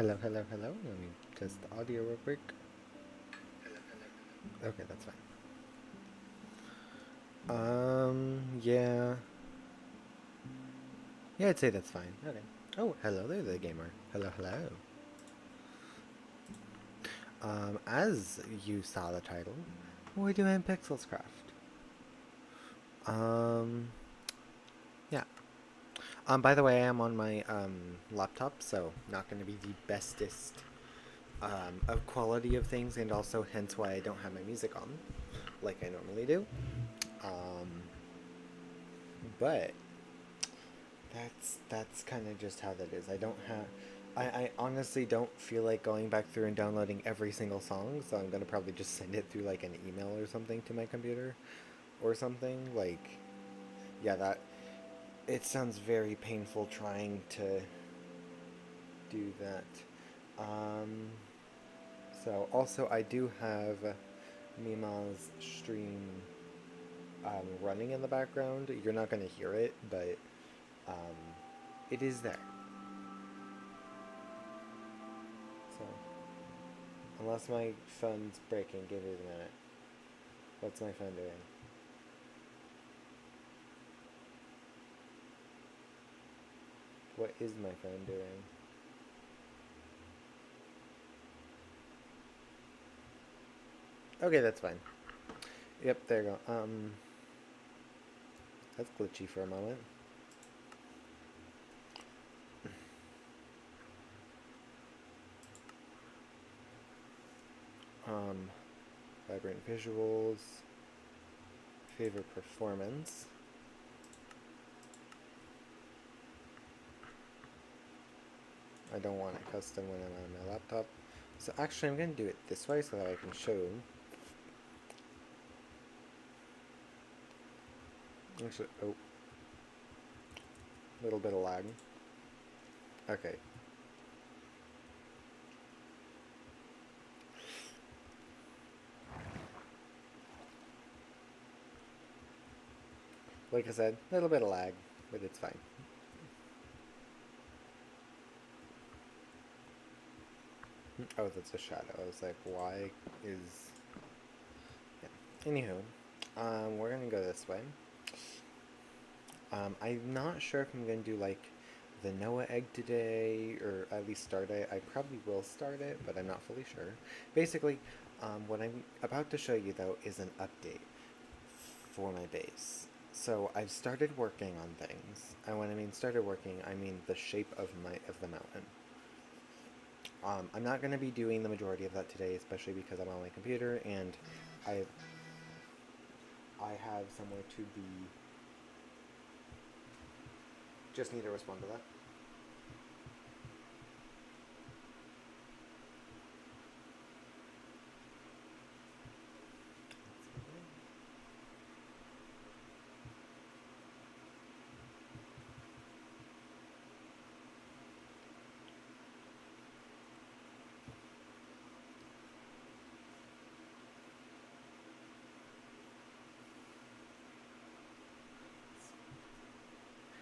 Hello, hello, hello. Let me test the audio real quick. Okay, that's fine. Yeah. Yeah, I'd say that's fine. Okay. Oh, hello there, the gamer. Hello, hello. As you saw the title, we're doing Pikxlescraft. Yeah. By the way, I am on my, laptop, so not gonna be the bestest, of quality of things, and also hence why I don't have my music on, like I normally do. But that's kind of just how that is. I don't have. I honestly don't feel like going back through and downloading every single song, so I'm gonna probably just send it through like an email or something to my computer, or something like. Yeah, that. It sounds very painful trying to do that. Um, so also I do have Mima's stream running in the background. You're not gonna hear it, but um, it is there. So. Unless my phone's breaking, give it a minute. What's my phone doing? What is my phone doing? Okay, that's fine. Yep, there you go. That's glitchy for a moment. Um, Vibrant visuals. Favorite performance. I don't want it custom when I'm on my laptop. So actually I'm going to do it this way so that I can show. Actually, oh. A little bit of lag. Okay. Like I said, a little bit of lag, but it's fine. Oh, that's a shadow. I was like, why is... Yeah. Anywho, we're gonna go this way. I'm not sure if I'm gonna do like the Noah egg today, or at least start it. I probably will start it, but I'm not fully sure. Basically, what I'm about to show you though is an update for my base. So I've started working on things, and when I mean started working, I mean the shape of the mountain. I'm not going to be doing the majority of that today, especially because I'm on my computer and I have somewhere to be. Just need to respond to that.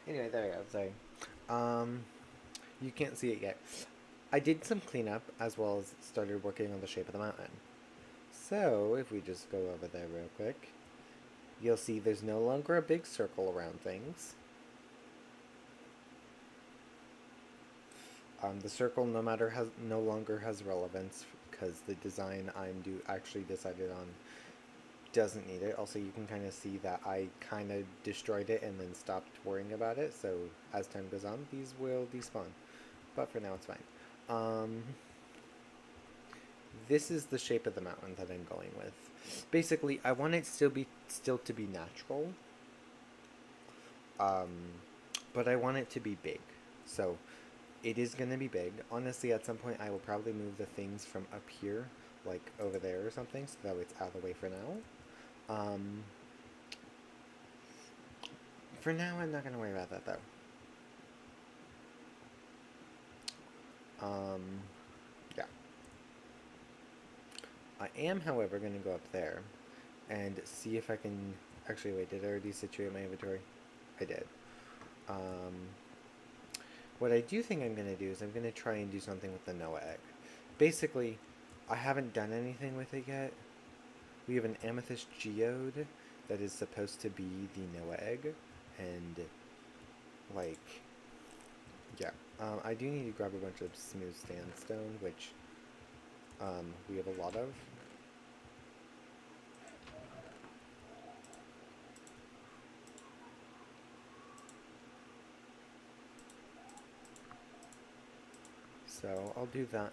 Anyway, there we go. Sorry. Um, you can't see it yet. I did some cleanup as well as started working on the shape of the mountain. So if we just go over there real quick, you'll see there's no longer a big circle around things. The circle no longer has relevance because the design actually decided on doesn't need it. Also, you can kind of see that I kind of destroyed it and then stopped worrying about it. So as time goes on, these will despawn. But for now, it's fine. This is the shape of the mountain that I'm going with. Basically, I want it still to be natural. But I want it to be big. So it is going to be big. Honestly, at some point, I will probably move the things from up here, like over there or something, so that way it's out of the way for now. For now, I'm not going to worry about that, though. Yeah. I am, however, going to go up there and see if I can... Actually, wait, did I already situate my inventory? I did. What I do think I'm going to do is I'm going to try and do something with the Noah egg. Basically, I haven't done anything with it yet. We have an amethyst geode that is supposed to be the Noah egg, and like, yeah. I do need to grab a bunch of smooth sandstone, which we have a lot of. So I'll do that.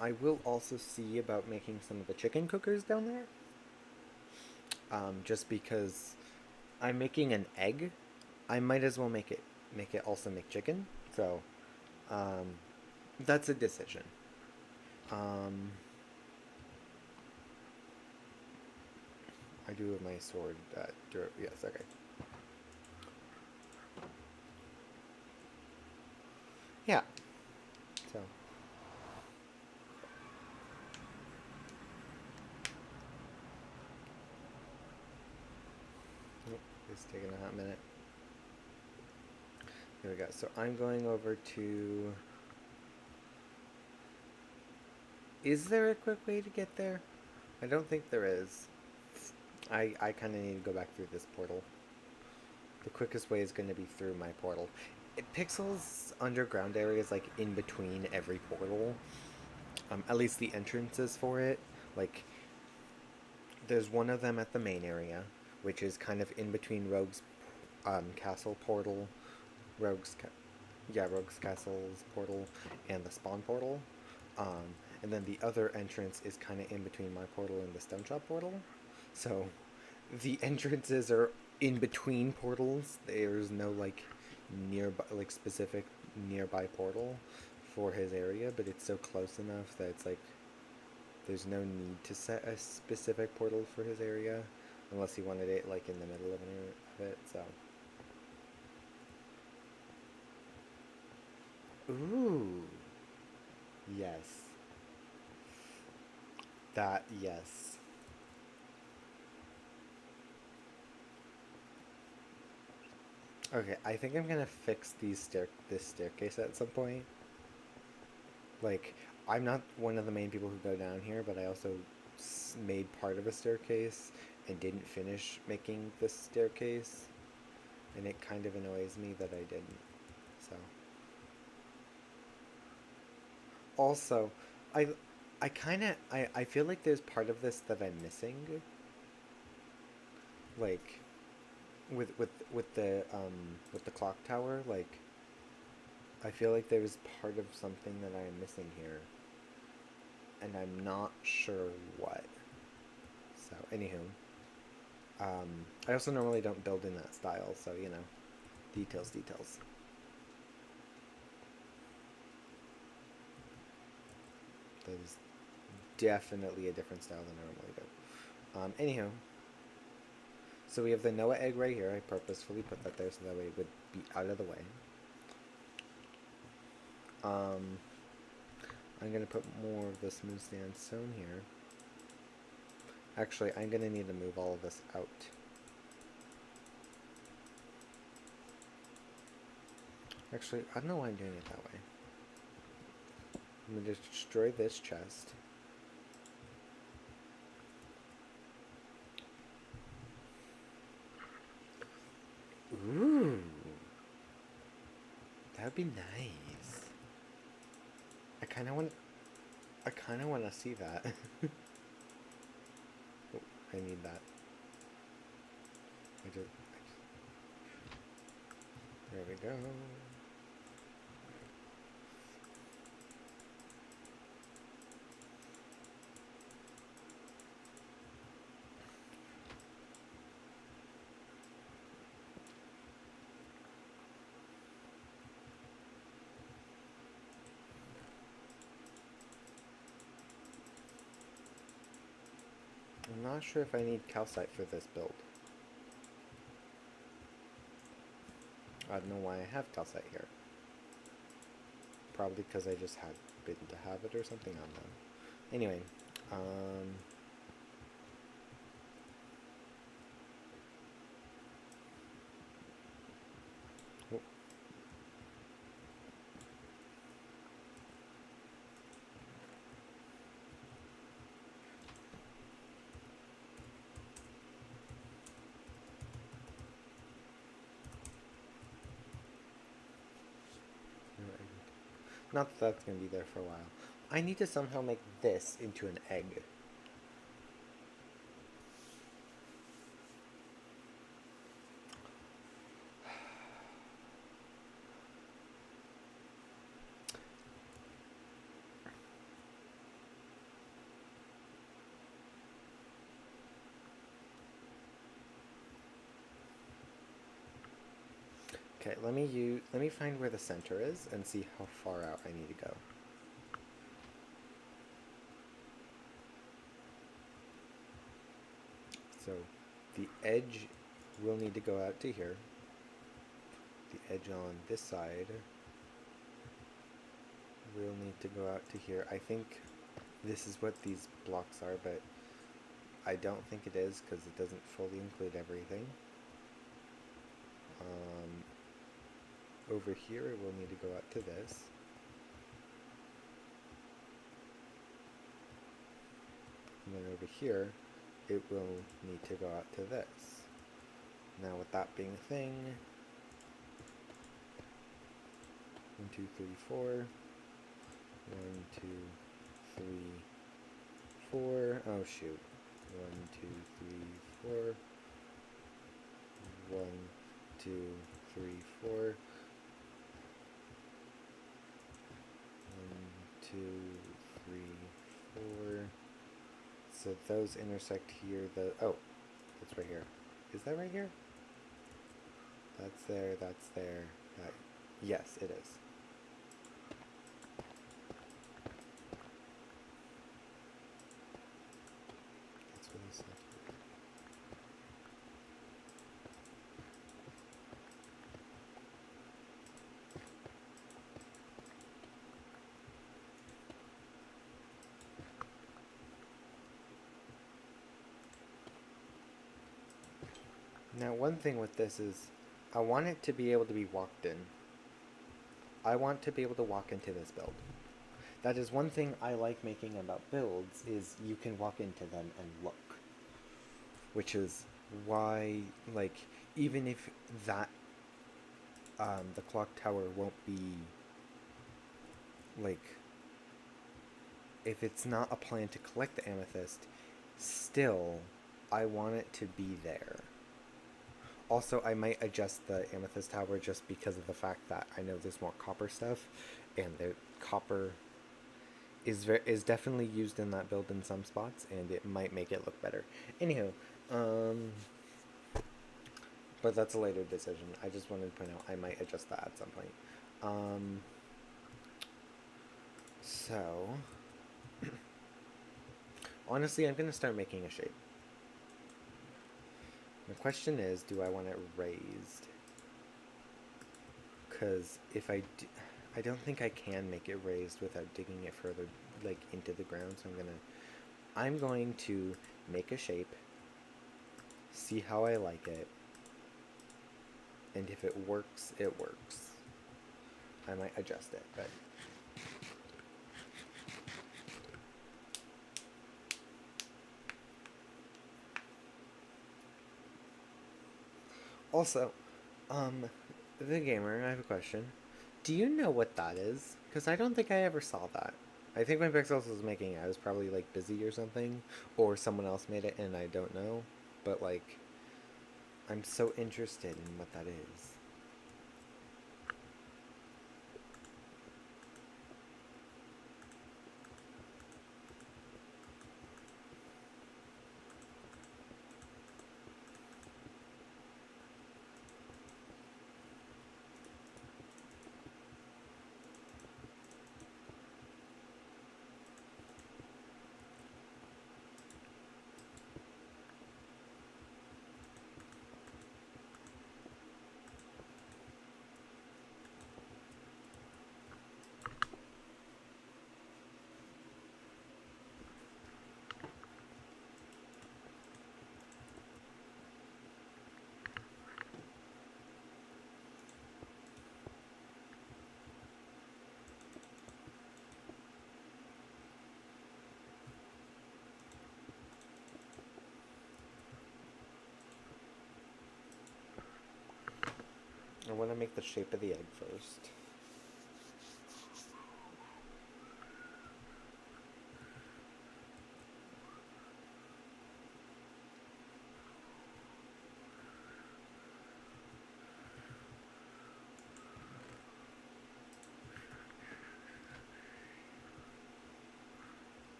I will also see about making some of the chicken cookers down there. Just because I'm making an egg, I might as well make it also make chicken. So that's a decision. I do have my sword. Yes, okay. Yeah. So. Oh, it's taking a hot minute. There we go. So I'm going over to... Is there a quick way to get there? I don't think there is. I kind of need to go back through this portal. The quickest way is going to be through my portal. Pixel's underground area is like in between every portal. At least the entrances for it. Like, there's one of them at the main area, which is kind of in between Rogue's castle portal, Rogue's castle's portal, and the spawn portal. And then the other entrance is kind of in between my portal and the stone shop portal. So the entrances are in between portals. There's no like nearby, like specific nearby portal for his area, but it's so close enough that it's like there's no need to set a specific portal for his area unless he wanted it like in the middle of it. So, ooh, yes, that yes. Okay, I think I'm gonna fix this staircase at some point. Like, I'm not one of the main people who go down here, but I also made part of a staircase and didn't finish making the staircase, and it kind of annoys me that I didn't. So, also, I feel like there's part of this that I'm missing. Like, with the clock tower, like, I feel like there's part of something that I am missing here, and I'm not sure what. So, anywho, I also normally don't build in that style, so you know, details. That is definitely a different style than I normally do. Anywho, so we have the Noah egg right here. I purposefully put that there so that way it would be out of the way. I'm going to put more of the smooth sandstone here. Actually, I'm going to need to move all of this out. Actually, I don't know why I'm doing it that way. I'm going to destroy this chest. Ooh. That would be nice. I kind of want to see that. Oh, I need that. There we go. I'm not sure if I need calcite for this build. I don't know why I have calcite here. Probably because I just happened to have it or something, I don't know. Anyway, oh. Not that that's going to be there for a while. I need to somehow make this into an egg. Okay, let me find where the center is and see how far out I need to go. So the edge will need to go out to here. The edge on this side will need to go out to here. I think this is what these blocks are, but I don't think it is because it doesn't fully include everything. Over here it will need to go out to this. And then over here it will need to go out to this. Now with that being a thing, 1, 2, 3, 4. 1, 2, 3, 4. Oh shoot. 1, 2, 3, 4. 1, 2, 3, 4. 1, 2, 3, 4. So those intersect here. Oh, that's right here. Is that right here? That's there. That's there. Yes, it is. That's what I said. Now, one thing with this is I want it to be able to be walked in. I want to be able to walk into this build. That is one thing I like making about builds, is you can walk into them and look. Which is why, like, even if that, the clock tower won't be, like, if it's not a plan to collect the amethyst, still, I want it to be there. Also, I might adjust the amethyst tower just because of the fact that I know there's more copper stuff, and the copper is definitely used in that build in some spots, and it might make it look better. Anyhow, but that's a later decision. I just wanted to point out I might adjust that at some point. So, honestly, I'm going to start making a shape. The question is, do I want it raised? Because if I don't think I can make it raised without digging it further, like, into the ground. So I'm going to make a shape, see how I like it, and if it works, it works. I might adjust it, but... Also, the gamer, I have a question. Do you know what that is? Because I don't think I ever saw that. I think when Pixels was making it, I was probably, like, busy or something, or someone else made it and I don't know, but, like, I'm so interested in what that is. I want to make the shape of the egg first.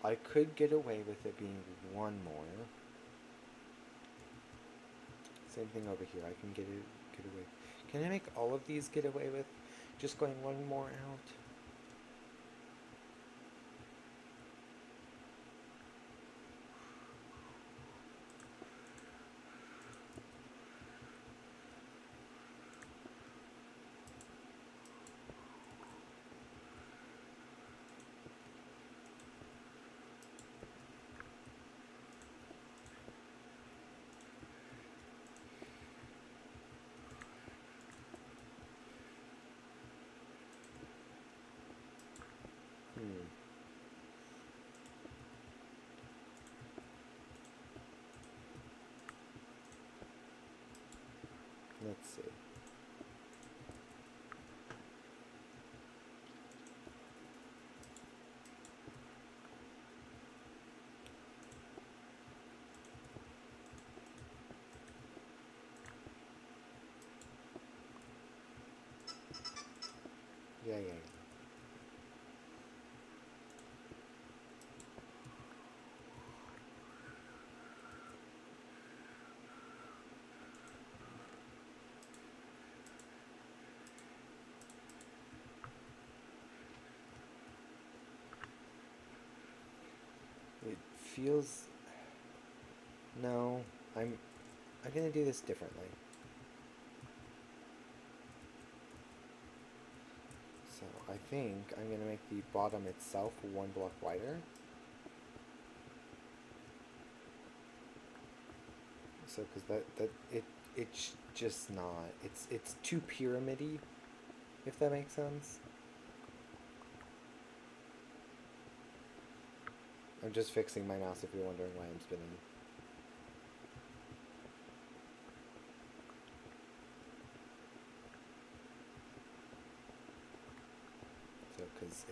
I could get away with it being one more. Same thing over here. I can get away. Can I make all of these get away with just going one more out? Let's see. Yeah. It feels... No, I'm gonna do this differently. So I think I'm gonna make the bottom itself one block wider. So because it's just not, it's too pyramid-y, if that makes sense. I'm just fixing my mouse if you're wondering why I'm spinning. So, because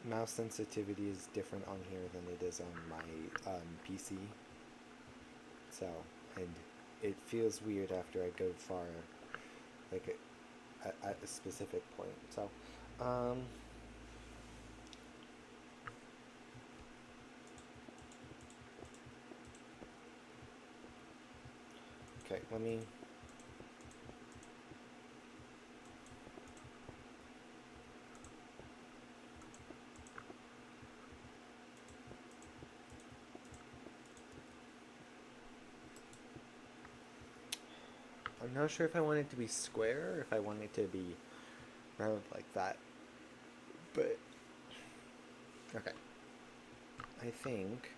mouse sensitivity is different on here than it is on my PC. So, and it feels weird after I go far, like at a specific point. So, okay, let me... I'm not sure if I want it to be square or if I want it to be round like that. But, okay. I think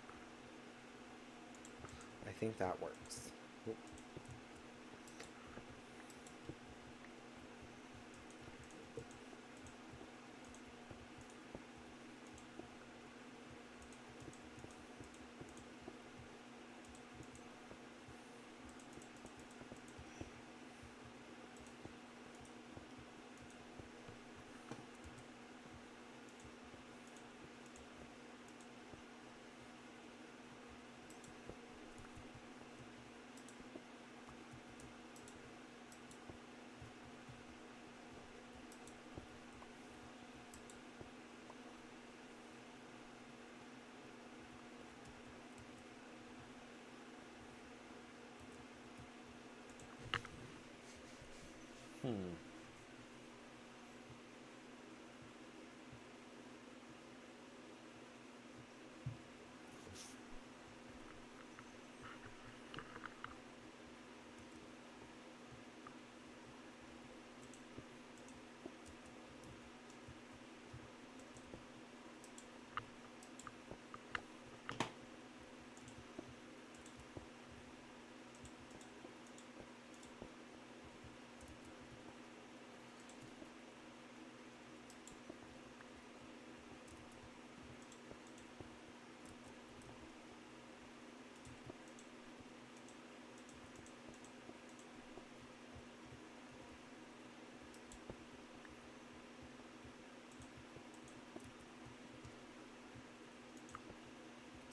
that works. Oop.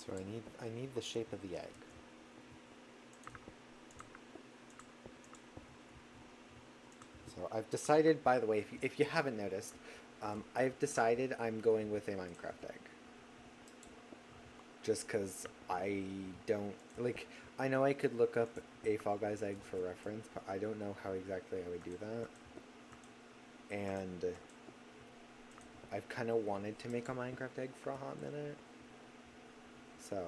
So I need the shape of the egg. So I've decided, by the way, if you haven't noticed, I've decided I'm going with a Minecraft egg. just because I don't like. I know I could look up a Fall Guys egg for reference, but I don't know how exactly I would do that. And I've kind of wanted to make a Minecraft egg for a hot minute, so.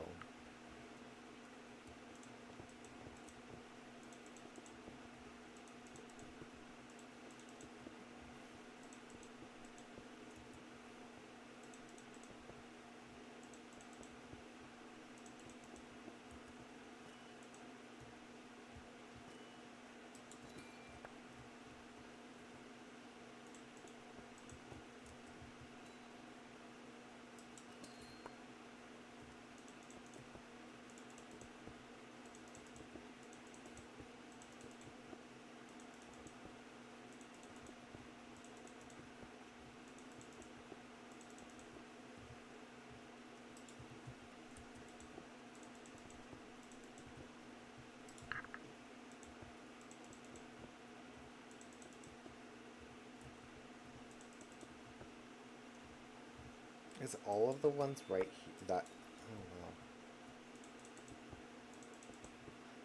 Is all of the ones right here that... Oh, wow.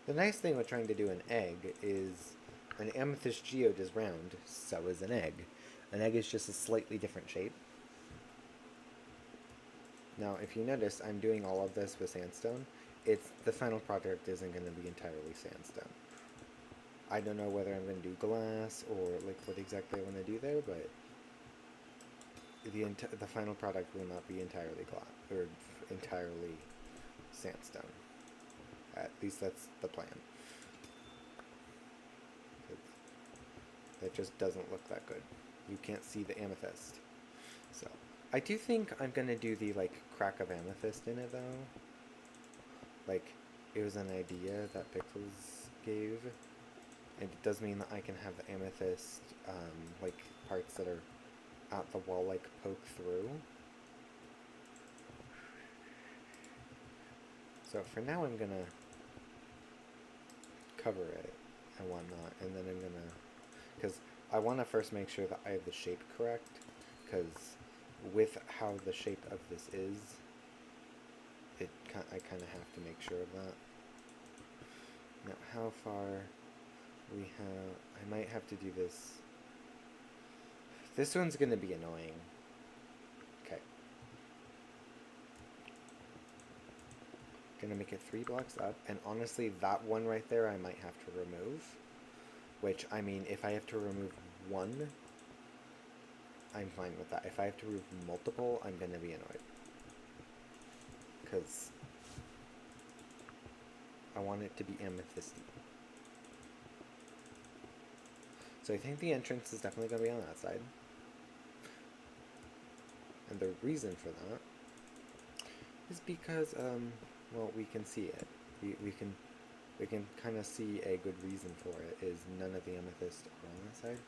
The nice thing with trying to do an egg is an amethyst geode is round, so is an egg. An egg is just a slightly different shape. Now, if you notice, I'm doing all of this with sandstone. The final product isn't going to be entirely sandstone. I don't know whether I'm going to do glass or like what exactly I want to do there, but the final product will not be entirely glass or entirely sandstone. At least that's the plan. That just doesn't look that good. You can't see the amethyst. So I do think I'm gonna do the like crack of amethyst in it though. Like it was an idea that Pixels gave, and it does mean that I can have the amethyst like parts that are at the wall like poke through. So for now I'm gonna cover it and whatnot, and then I'm gonna, because I want to first make sure that I have the shape correct, because with how the shape of this is, I kind of have to make sure of that. Now how far we have, I might have to do this. This one's gonna be annoying. Okay. Gonna make it 3 blocks up, and honestly that one right there I might have to remove, which I mean if I have to remove one I'm fine with that. If I have to remove multiple I'm gonna be annoyed, because I want it to be amethysty. So I think the entrance is definitely gonna be on that side, and the reason for that is because well, we can see it. We can kind of see a good reason for it is none of the amethyst are on that side.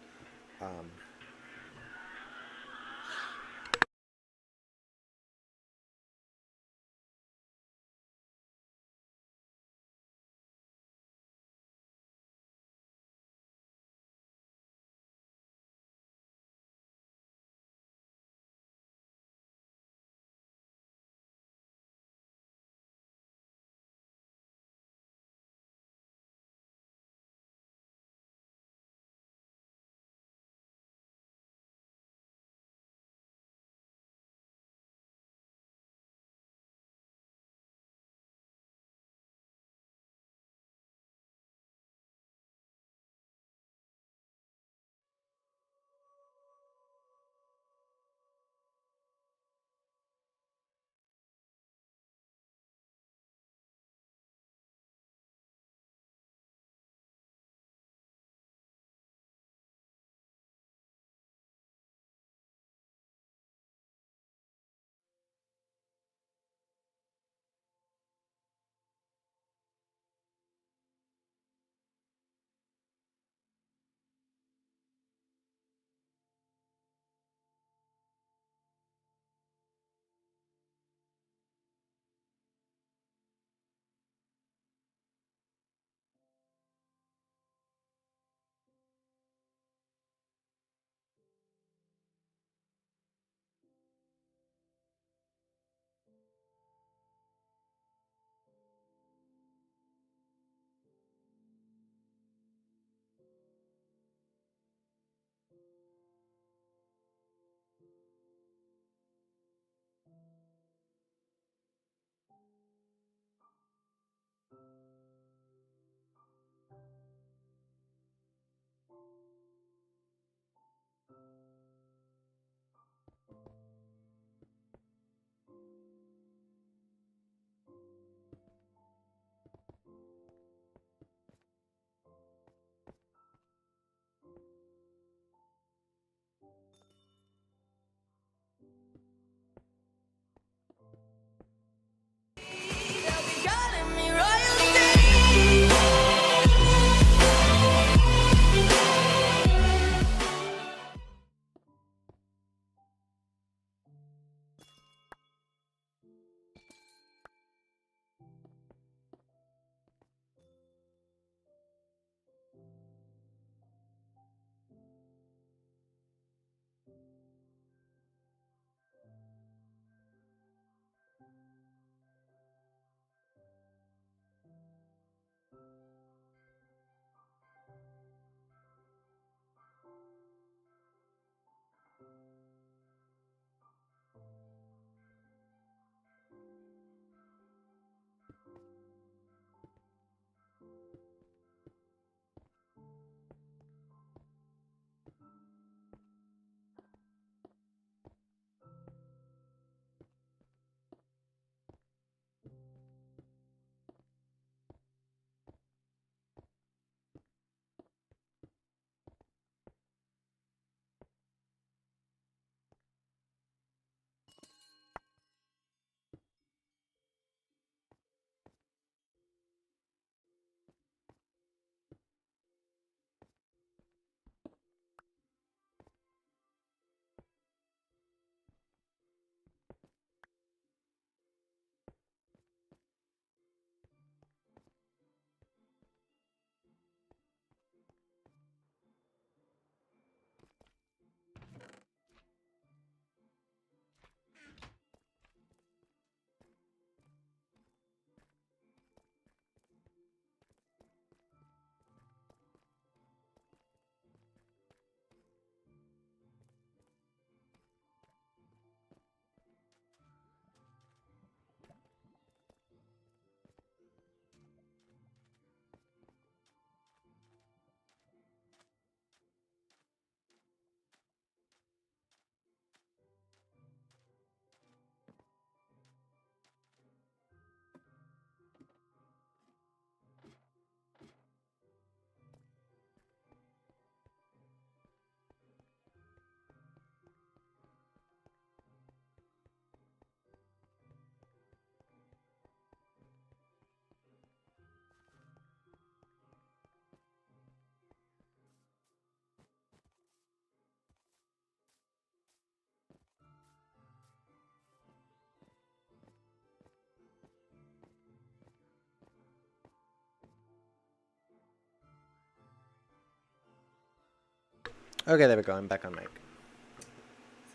Okay, there we go. I'm back on mic.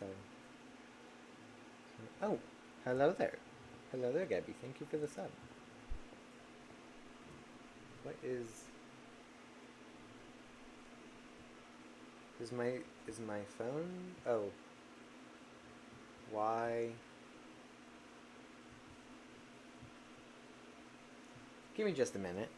So, oh, hello there. Hello there, Gabby. Thank you for the sub. What is my phone? Oh, why? Give me just a minute.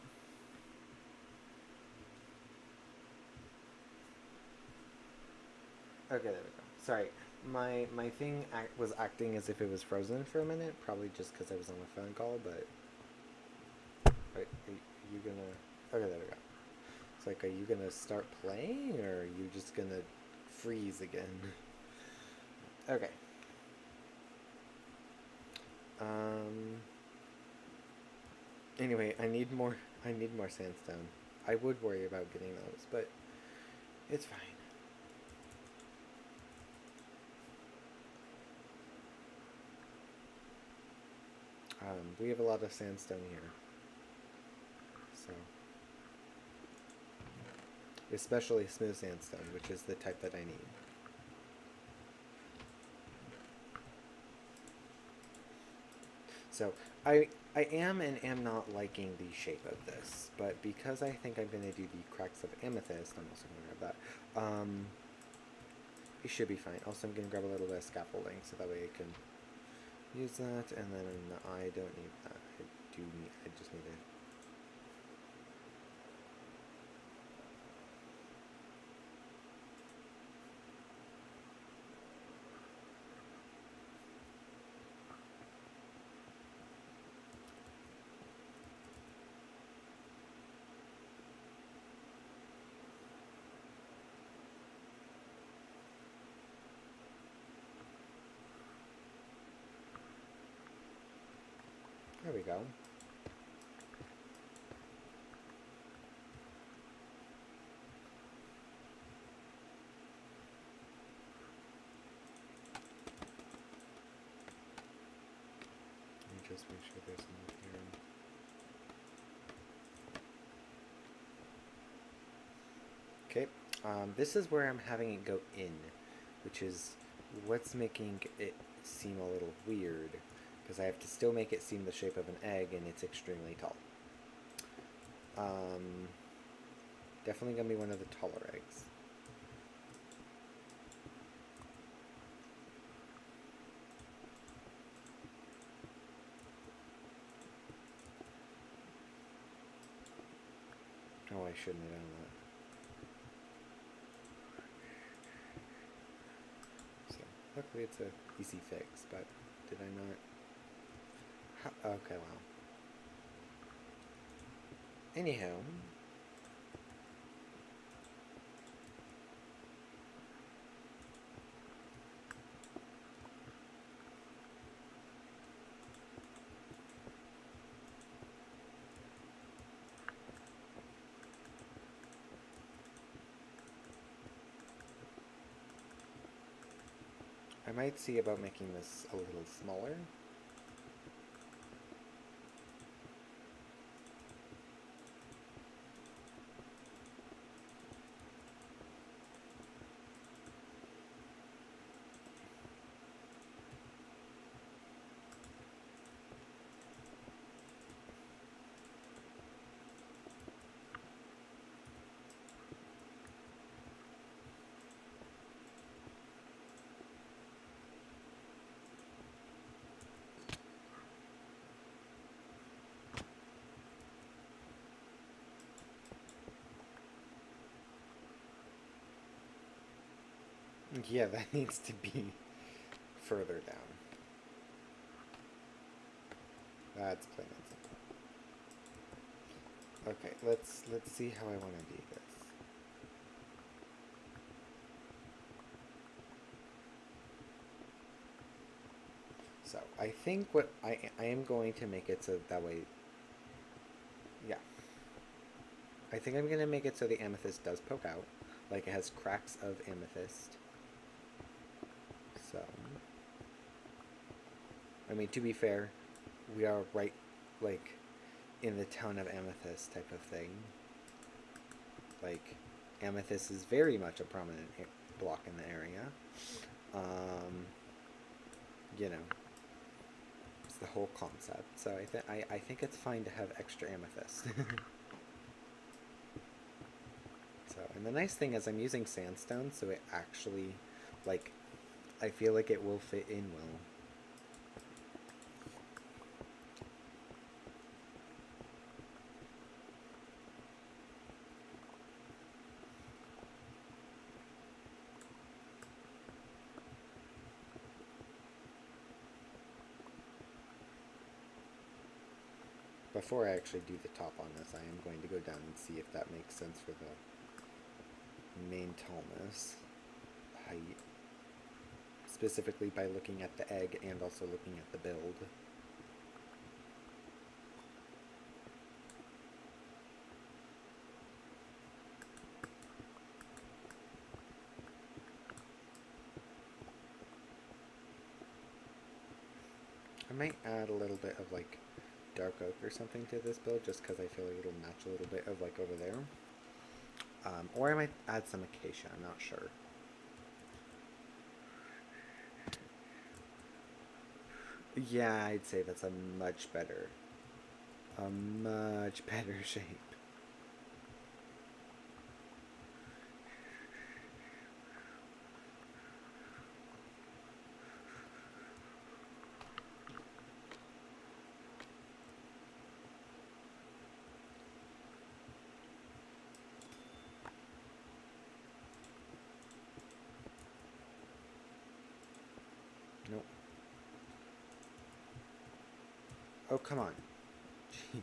Okay, there we go. Sorry, my thing was acting as if it was frozen for a minute, probably just because I was on a phone call, but... Are you gonna... Okay, there we go. It's like, are you gonna start playing, or are you just gonna freeze again? Okay. Anyway, I need more sandstone. I would worry about getting those, but it's fine. We have a lot of sandstone here, so especially smooth sandstone, which is the type that I need. So I am and am not liking the shape of this, but because I think I'm going to do the cracks of amethyst, I'm also going to grab that. It should be fine. Also, I'm going to grab a little bit of scaffolding so that way I can use that, and then I don't need that. I just need it. There we go. Just make sure there's enough here. Okay, this is where I'm having it go in, which is what's making it seem a little weird, because I have to still make it seem the shape of an egg, and it's extremely tall. Definitely gonna be one of the taller eggs. Oh, I shouldn't have done that. So, luckily it's a easy fix, but did I not? Okay, well. Anyhow. I might see about making this a little smaller. Yeah, that needs to be further down. That's plain and simple. Okay, let's see how I want to do this. So I think what I am going to make it so that way. Yeah. I think I'm gonna make it so the amethyst does poke out, like it has cracks of amethyst. So, I mean, to be fair, we are right, like, in the town of amethyst type of thing. Like, Amethyst is very much a prominent block in the area. You know, it's the whole concept. So I think it's fine to have extra amethyst. So, and the nice thing is I'm using sandstone, so it actually, like, I feel like it will fit in well. Before I actually do the top on this, I am going to go down and see if that makes sense for the main tallness height, specifically by looking at the egg and also looking at the build. I might add a little bit of like dark oak or something to this build just because I feel like it'll match a little bit of like over there. Or I might add some acacia, I'm not sure. Yeah, I'd say that's a much better shape. Nope. Oh, come on. Jeez.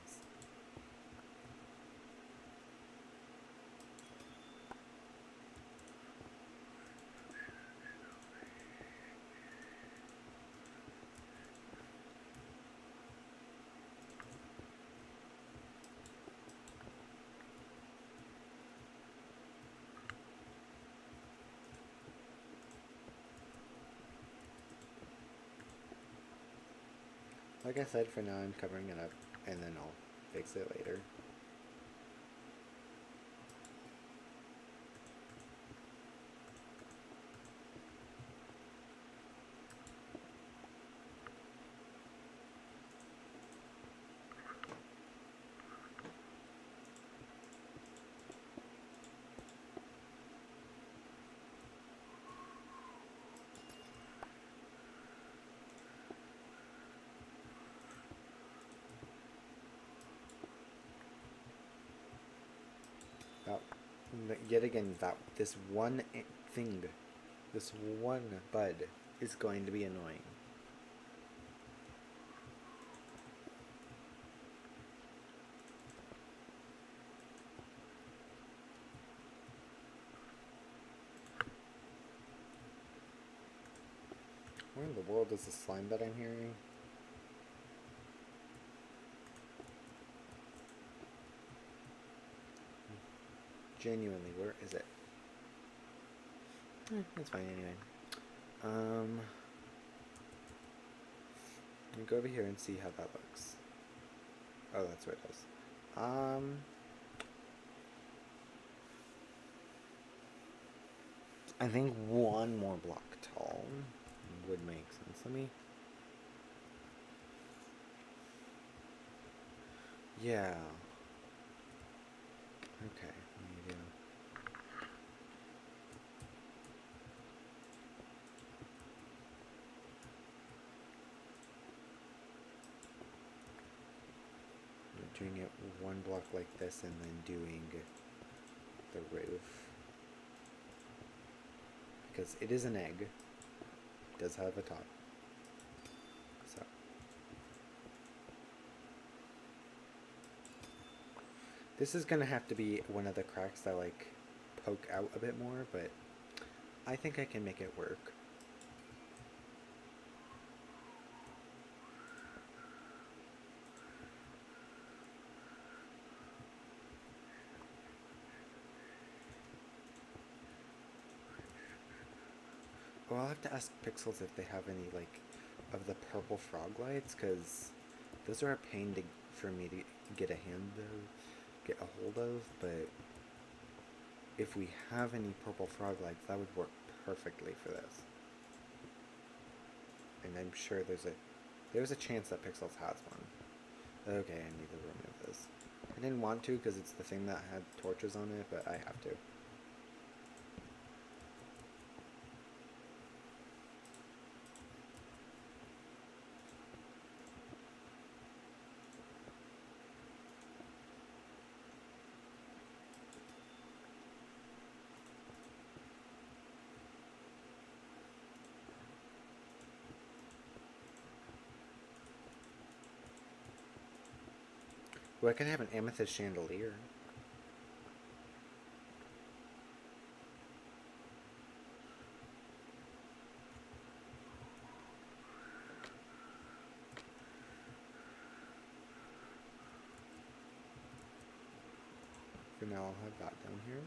Like I said, for now I'm covering it up, and then I'll fix it later. Yet again, this one thing, this one bud is going to be annoying. Where in the world is the slime that I'm hearing? Genuinely, where is it? That's fine anyway. Let me go over here and see how that looks. Oh, that's what it is. I think one more block tall would make sense. Let me... Yeah. Okay. Doing it one block like this and then doing the roof, because it is an egg, it does have a top, so this is gonna have to be one of the cracks that like poke out a bit more, but I think I can make it work. Well, I'll have to ask Pixels if they have any, like, of the purple frog lights, because those are a pain for me to get a hold of, but if we have any purple frog lights, that would work perfectly for this. And I'm sure there's a chance that Pixels has one. Okay, I need to remove this. I didn't want to because it's the thing that had torches on it, but I have to. Well, I can have an amethyst chandelier. For now, I'll have that down here.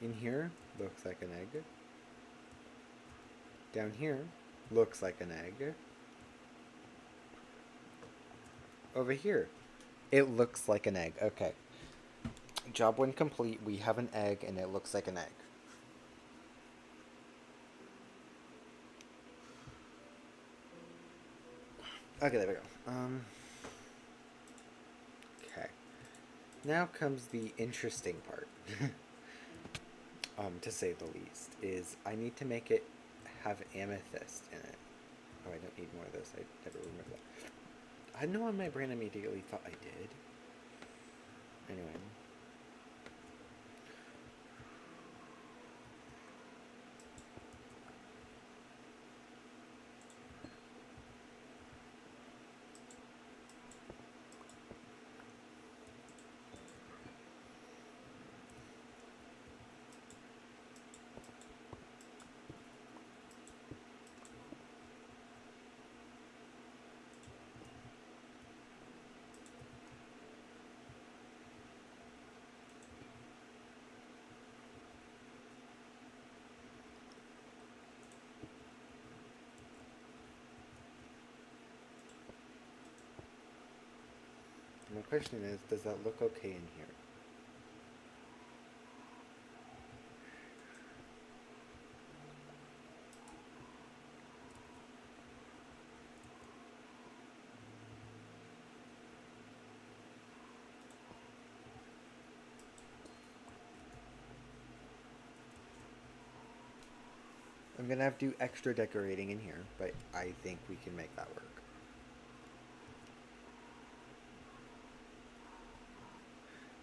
In here, looks like an egg. Down here, looks like an egg. Over here, it looks like an egg. Okay. Job 1 complete. We have an egg, and it looks like an egg. Okay, there we go. Okay. Now comes the interesting part. To say the least, is I need to make it have amethyst in it. Oh, I don't need more of this. I never remember that. I know on my brain immediately thought I did. Anyway. My question is, does that look okay in here? I'm gonna have to do extra decorating in here, but I think we can make that work.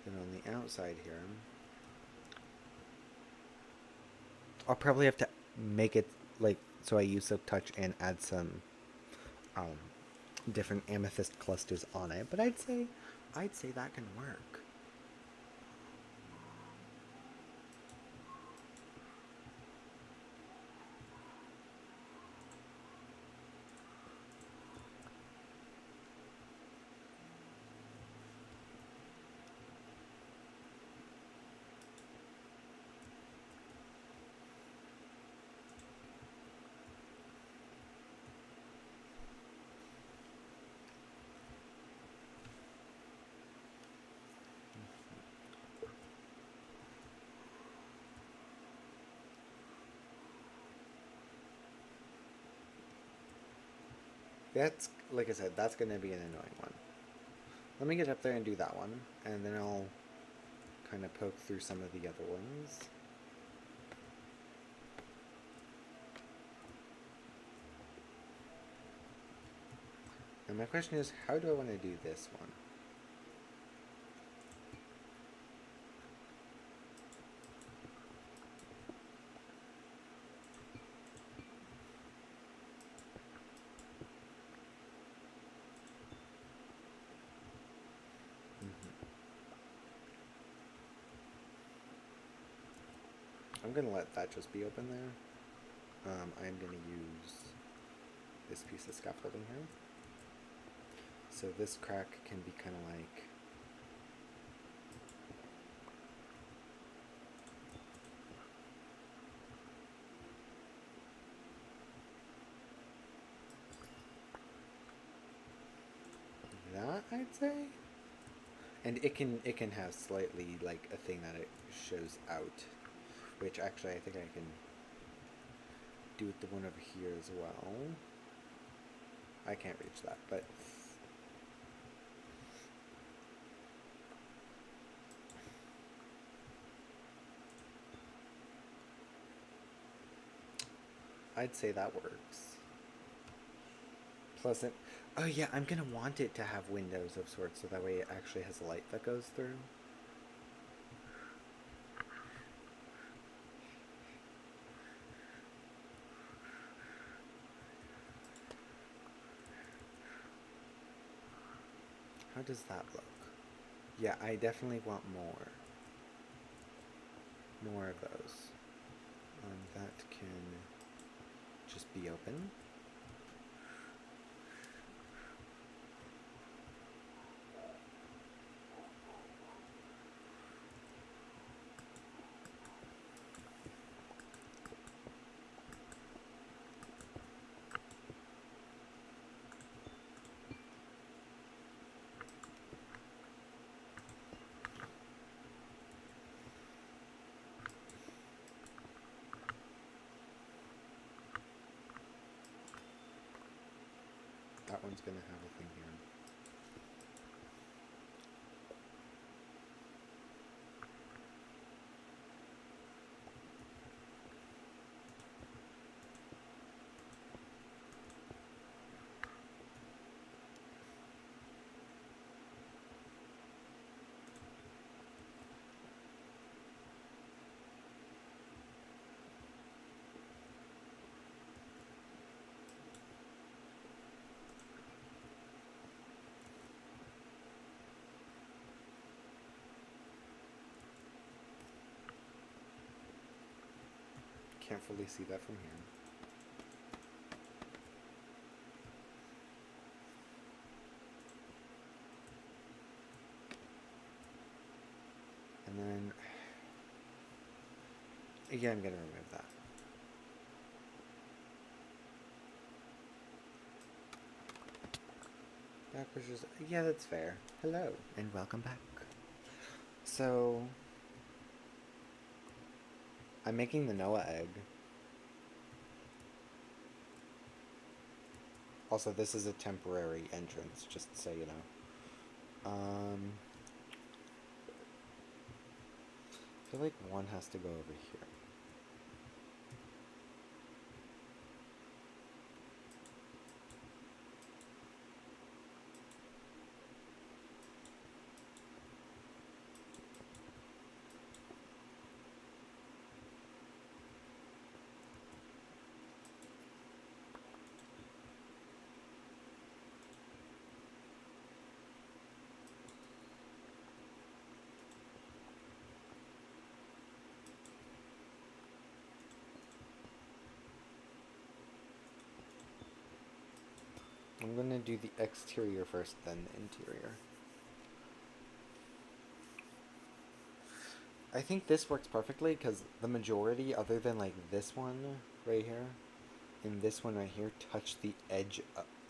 Then on the outside here, I'll probably have to make it like so I use Silk Touch and add some different amethyst clusters on it, but I'd say that can work. That's, like I said, that's going to be an annoying one. Let me get up there and do that one, and then I'll kind of poke through some of the other ones. And my question is, how do I want to do this one? I'm going to let that just be open there. I'm going to use this piece of scaffolding here. So this crack can be kind of like that, I'd say. And it can have slightly like a thing that it shows out, which actually I think I can do with the one over here as well. I can't reach that, but I'd say that works. Plus it, oh yeah, I'm gonna want it to have windows of sorts, so that way it actually has light that goes through. How does that look? Yeah, I definitely want more. More of those. That can just be open. That one's gonna have a thing here. Can't fully see that from here. And then, yeah, I'm gonna remove that. Backwards just, yeah, that's fair. Hello, and welcome back. So, I'm making the Noah egg. Also, this is a temporary entrance, just so you know. I feel like one has to go over here. I'm gonna do the exterior first, then the interior. I think this works perfectly because the majority, other than like this one right here and this one right here, touch the edge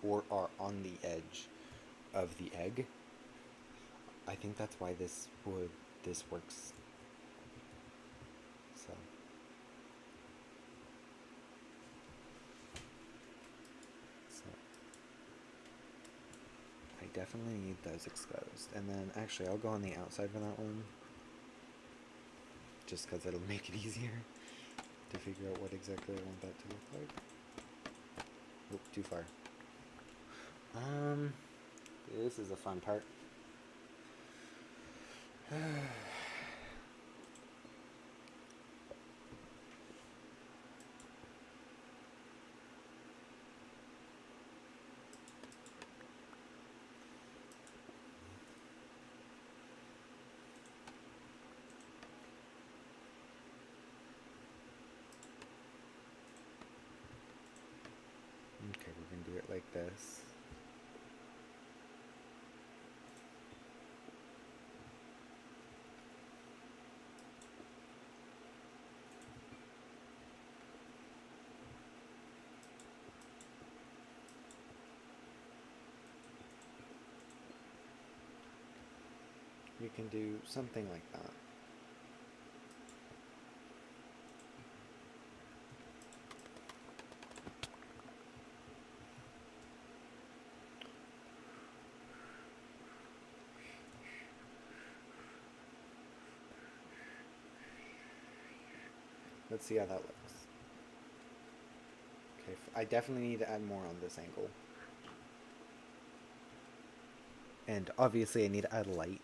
or are on the edge of the egg. I think that's why this works. So. I definitely need those exposed. And then, actually, I'll go on the outside for that one. Just because it'll make it easier to figure out what exactly I want that to look like. Oop, too far. This is a fun part. Okay, we're going to do it like this. we can do something like that. Let's see how that looks. Okay, I definitely need to add more on this angle. And obviously I need to add light.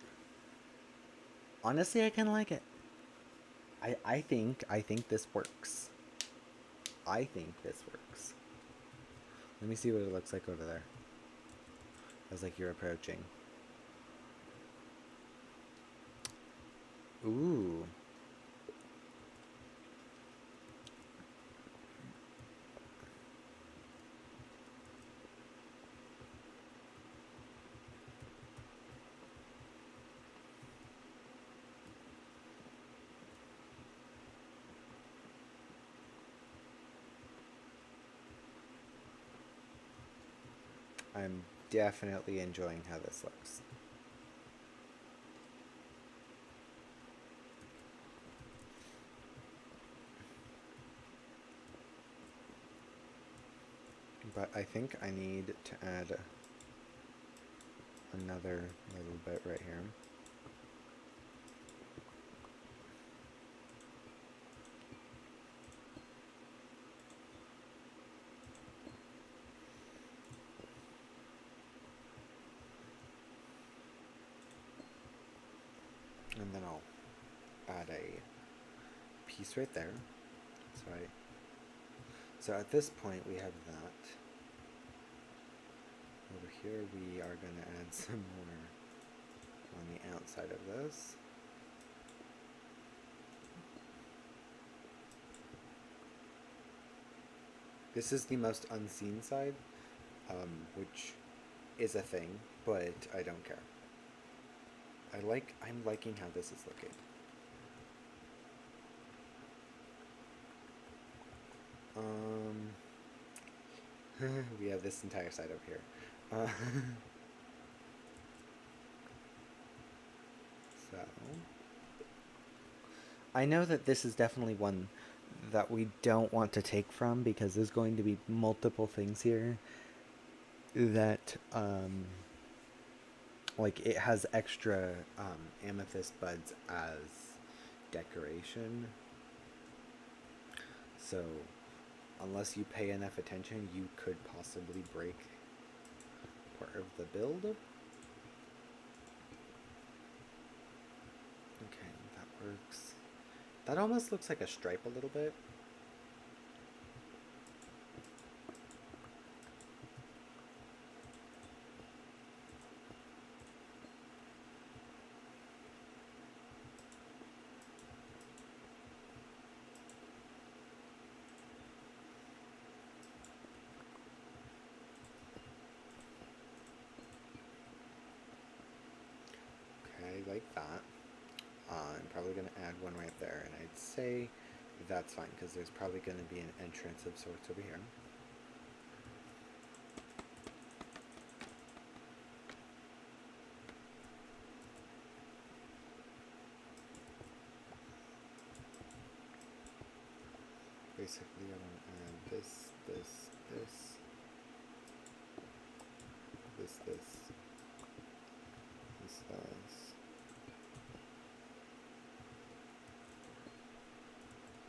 Honestly, I kind of like it. I think this works. I think this works. Let me see what it looks like over there. As like you're approaching. Ooh. I'm definitely enjoying how this looks. But I think I need to add another little bit right here. And then I'll add a piece right there. So at this point we have that. Over here we are going to add some more on the outside of this. This is the most unseen side, which is a thing, but I don't care. I'm liking how this is looking. We have this entire side over here. So I know that this is definitely one that we don't want to take from, because there's going to be multiple things here that like it has extra amethyst buds as decoration. So unless you pay enough attention, you could possibly break part of the build. Okay, that works. That almost looks like a stripe a little bit. Like that. I'm probably going to add one right there, and I'd say that's fine because there's probably going to be an entrance of sorts over here. Basically, I want to add this,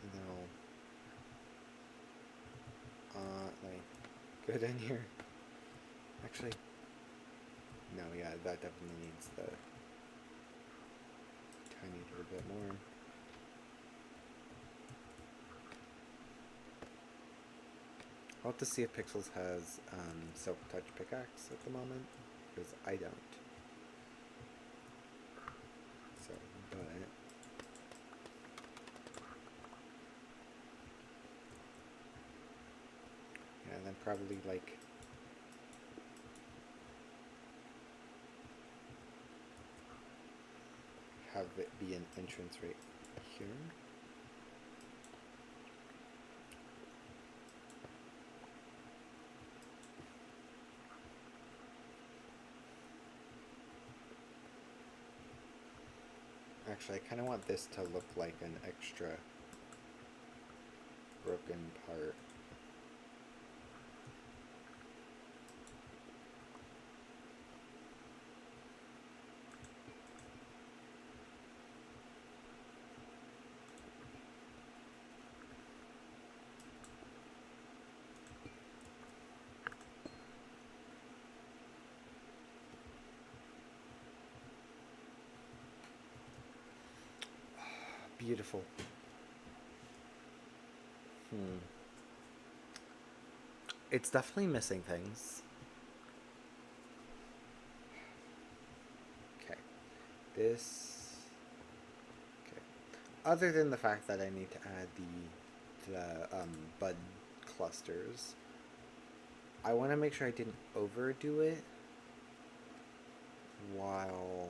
and then I'll good in here. Actually, no, yeah, that definitely needs the tiny little bit more. I'll have to see if Pixels has Silk Touch pickaxe at the moment, because I don't. So, but yeah, and then probably like have it be an entrance right here. Actually, I kind of want this to look like an extra broken part. Beautiful. It's definitely missing things. Okay. This... Okay. Other than the fact that I need to add the bud clusters, I want to make sure I didn't overdo it while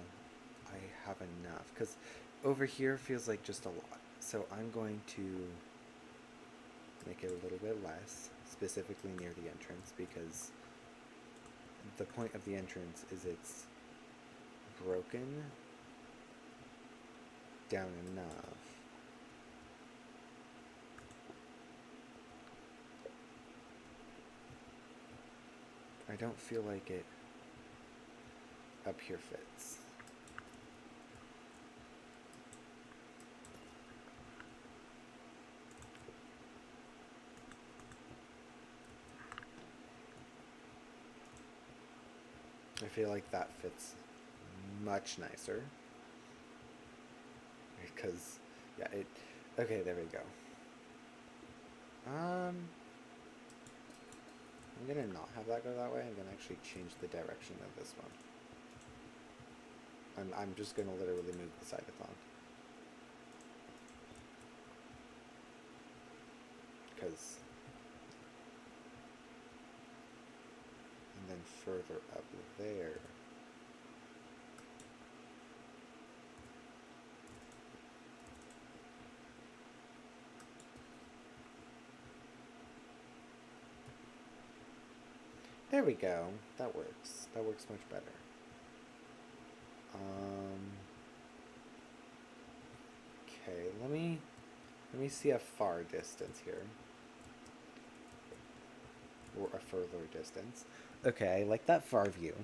I have enough. Because over here feels like just a lot. So I'm going to make it a little bit less, specifically near the entrance, because the point of the entrance is it's broken down enough. I don't feel like it up here fits. I feel like that fits much nicer. Because, yeah, it... Okay, there we go. I'm gonna not have that go that way. I'm gonna actually change the direction of this one. I'm just gonna literally move the side it's on. Because... And then further up there... There we go. That works. That works much better. Okay, let me see a far distance here. Or a further distance. Okay, I like that far view.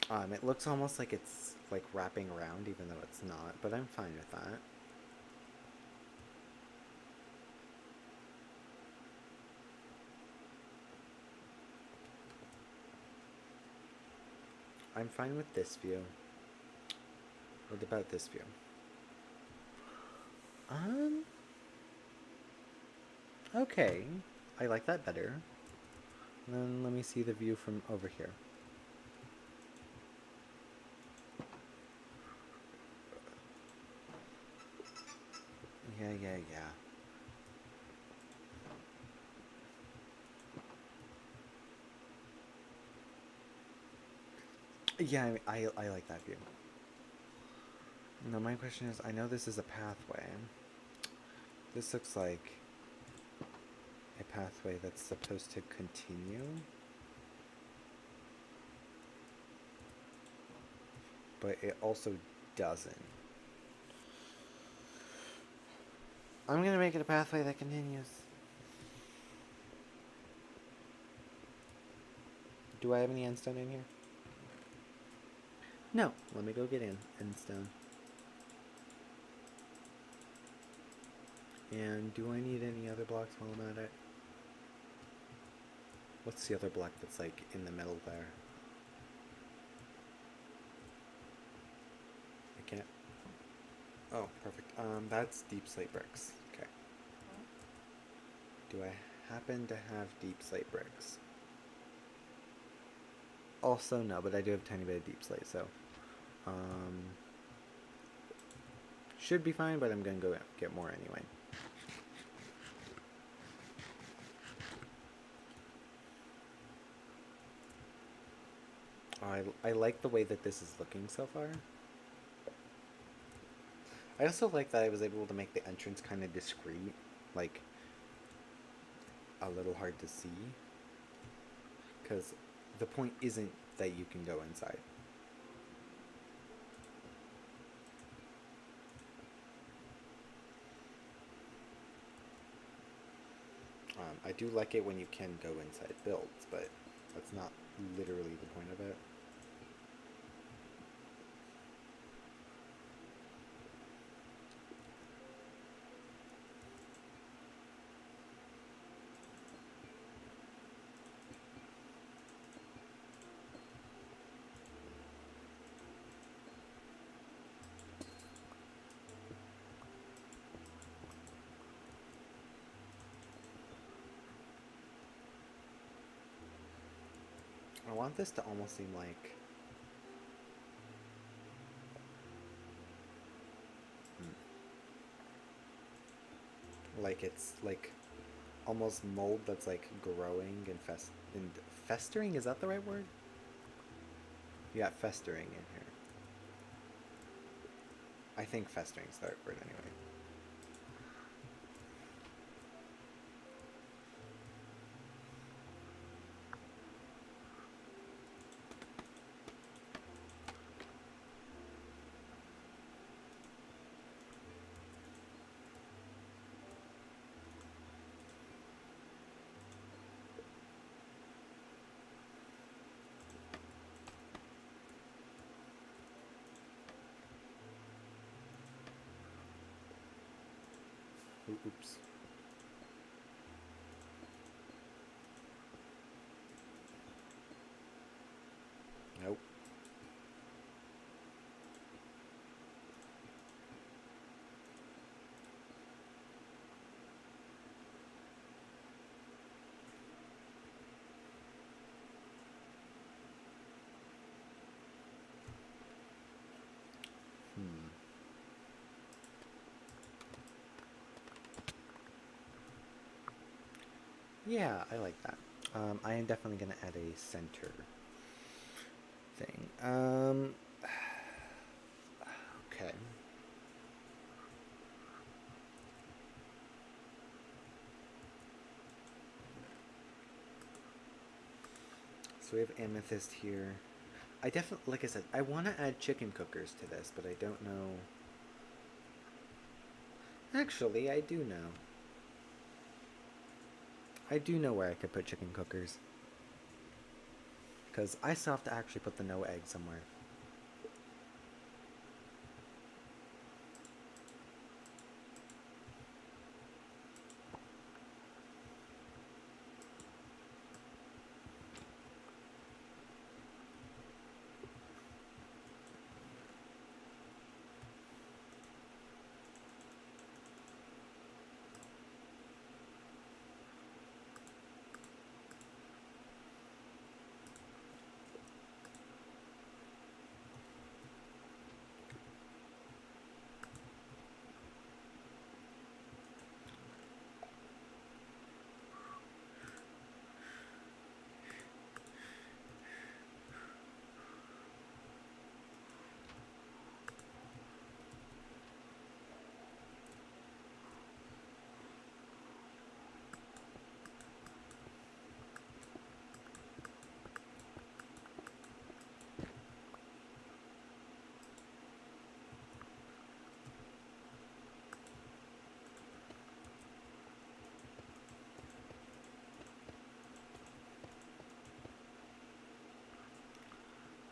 It looks almost like it's like wrapping around, even though it's not, but I'm fine with that. I'm fine with this view. What about this view? Okay. I like that better. And then let me see the view from over here. Yeah. Yeah, I like that view. Now my question is, I know this is a pathway. This looks like a pathway that's supposed to continue. But it also doesn't. I'm gonna make it a pathway that continues. Do I have any endstone in here? No. Let me go get endstone. And do I need any other blocks while I'm at it? What's the other block that's like in the middle there? I can't. Oh, perfect. That's deep slate bricks. Okay. Do I happen to have deep slate bricks? Also, no, but I do have a tiny bit of deep slate, so should be fine, but I'm gonna go get more anyway. I like the way that this is looking so far. I also like that I was able to make the entrance kind of discreet, like a little hard to see, because the point isn't that you can go inside. I do like it when you can go inside builds, but that's not literally the point of it. I want this to almost seem like it's like almost mold that's like growing and festering. Is that the right word? Yeah, festering in here. I think festering's the right word anyway. Oops. Nope. Yeah, I like that. I am definitely going to add a center thing. Okay. So we have amethyst here. I definitely, like I said, I want to add chicken cookers to this, but I don't know. Actually, I do know. I do know where I could put chicken cookers. Because I still have to actually put the no egg somewhere.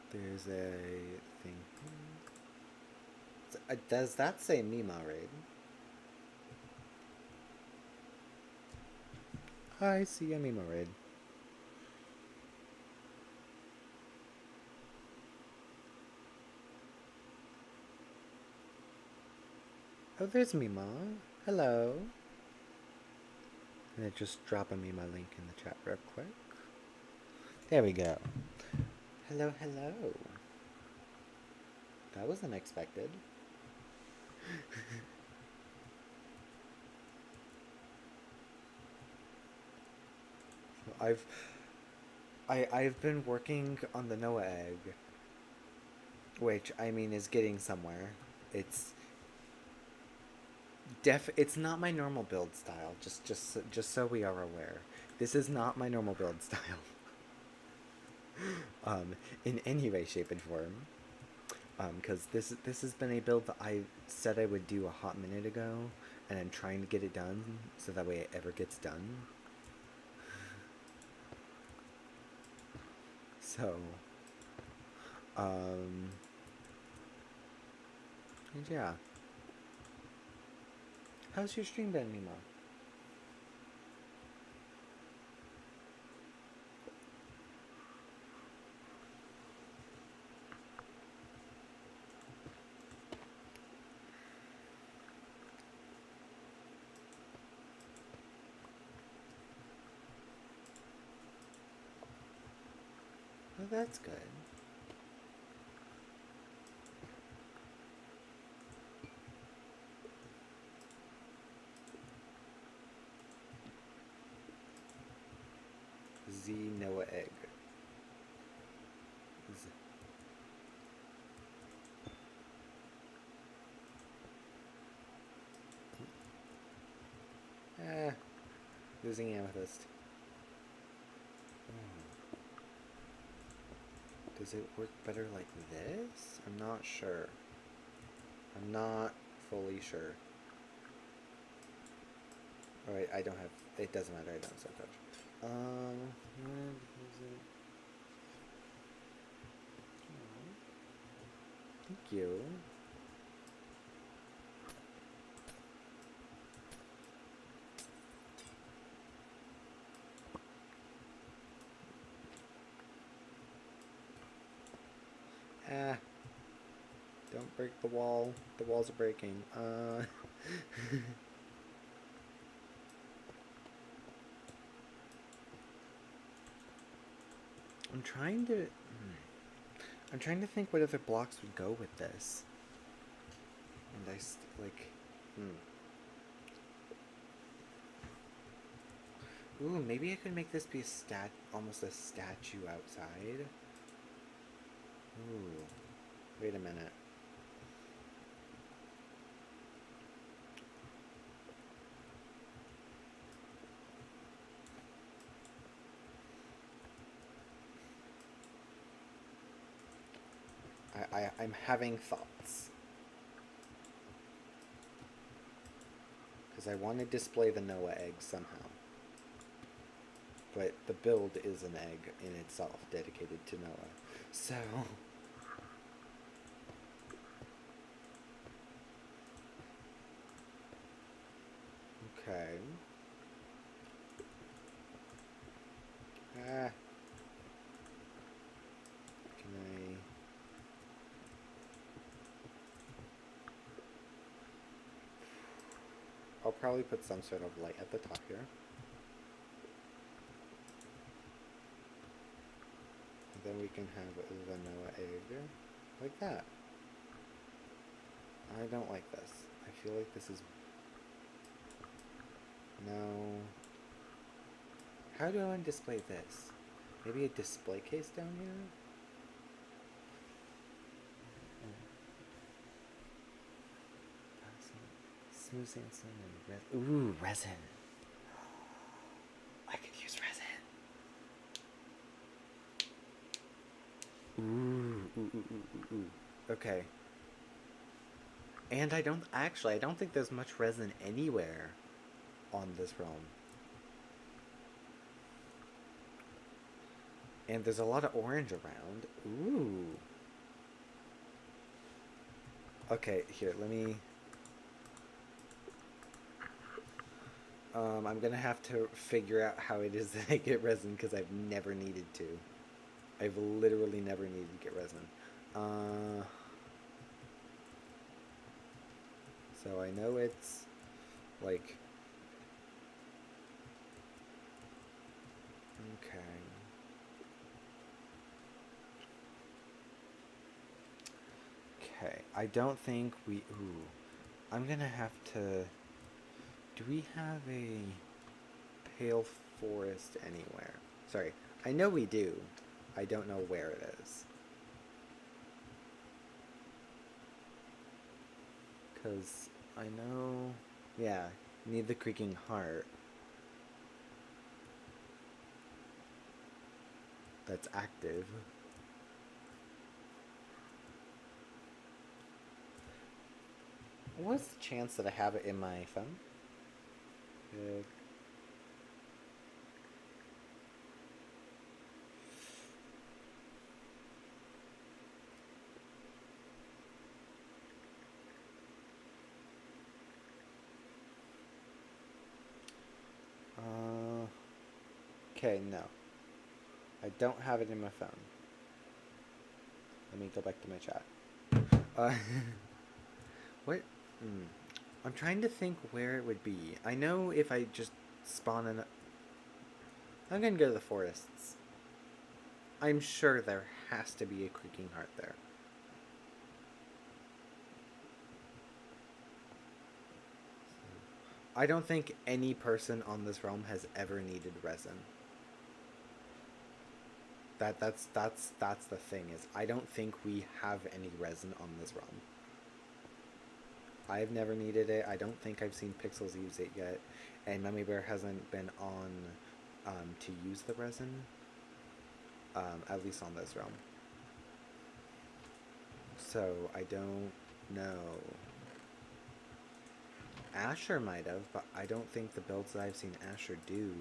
There's a thing. Does that say Mima Raid? I see a Mima Raid. Oh, there's Mima. Hello. And just drop a Mima link in the chat real quick. There we go. Hello, hello. That was unexpected. So I've been working on the Noah egg, which I mean is getting somewhere. It's not my normal build style. Just so we are aware, this is not my normal build style. In any way, shape, and form. Because this has been a build that I said I would do a hot minute ago, and I'm trying to get it done so that way it ever gets done. So, and yeah. How's your stream been, Nemo? Well, that's good. Noah egg. Losing amethyst. Does it work better like this? I'm not sure. I'm not fully sure. Alright, I don't have... It doesn't matter, I don't have Zaytohbit. Thank you. Don't break the wall. The walls are breaking. I'm trying to think what other blocks would go with this. And Ooh, maybe I could make this be almost a statue outside. Ooh. Wait a minute. I'm having thoughts. Because I want to display the Noah egg somehow. But the build is an egg in itself, dedicated to Noah. So... Okay. Can I... I'll probably put some sort of light at the top here. And then we can have the Noah egg. Like that. I don't like this. I feel like this is... No. How do I want to display this? Maybe a display case down here? Smooth sandstone and resin. Ooh, resin. I could use resin. Ooh. Okay. And I don't think there's much resin anywhere on this realm. And there's a lot of orange around. Ooh. Okay, here, let me... I'm gonna have to figure out how it is that I get resin, because I've never needed to. I've literally never needed to get resin. So I know it's, like... Okay. Okay, I don't think we... Ooh. I'm gonna have to... Do we have a pale forest anywhere? Sorry, I know we do. I don't know where it is. Because I know... Yeah, need the creaking heart. That's active. What's the chance that I have it in my phone? Okay, no. I don't have it in my phone. Let me go back to my chat. Uh, what? I'm trying to think where it would be. I know if I just spawn in... I'm gonna go to the forests. I'm sure there has to be a creaking heart there. I don't think any person on this realm has ever needed resin. That's the thing, is I don't think we have any resin on this realm. I've never needed it. I don't think I've seen Pixels use it yet, and Mummy Bear hasn't been on to use the resin, at least on this realm. So I don't know. Asher might have, but I don't think the builds that I've seen Asher do.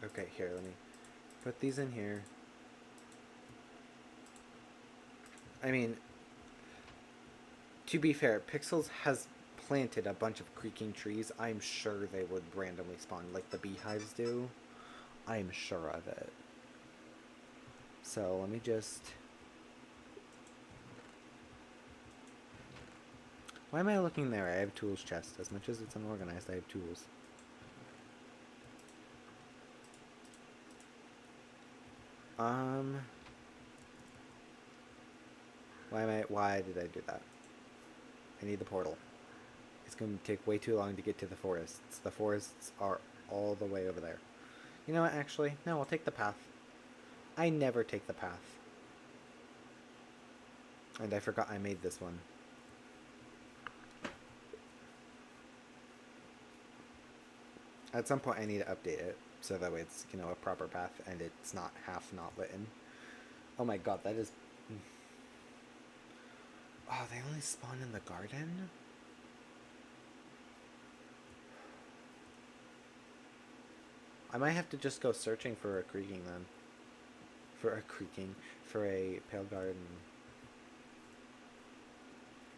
Okay, here, let me put these in here. I mean, to be fair, Pixels has planted a bunch of creaking trees. I'm sure they would randomly spawn like the beehives do. I'm sure of it. So let me just... Why am I looking there? I have tools chest. As much as it's unorganized, I have tools. Why did I do that? I need the portal. It's going to take way too long to get to the forests. The forests are all the way over there. You know what, actually? No, I'll take the path. I never take the path. And I forgot I made this one. At some point I need to update it, so that way it's, you know, a proper path and it's not half not lit in. Oh my god, that is... Oh, they only spawn in the garden? I might have to just go searching for a creaking then. For a pale garden.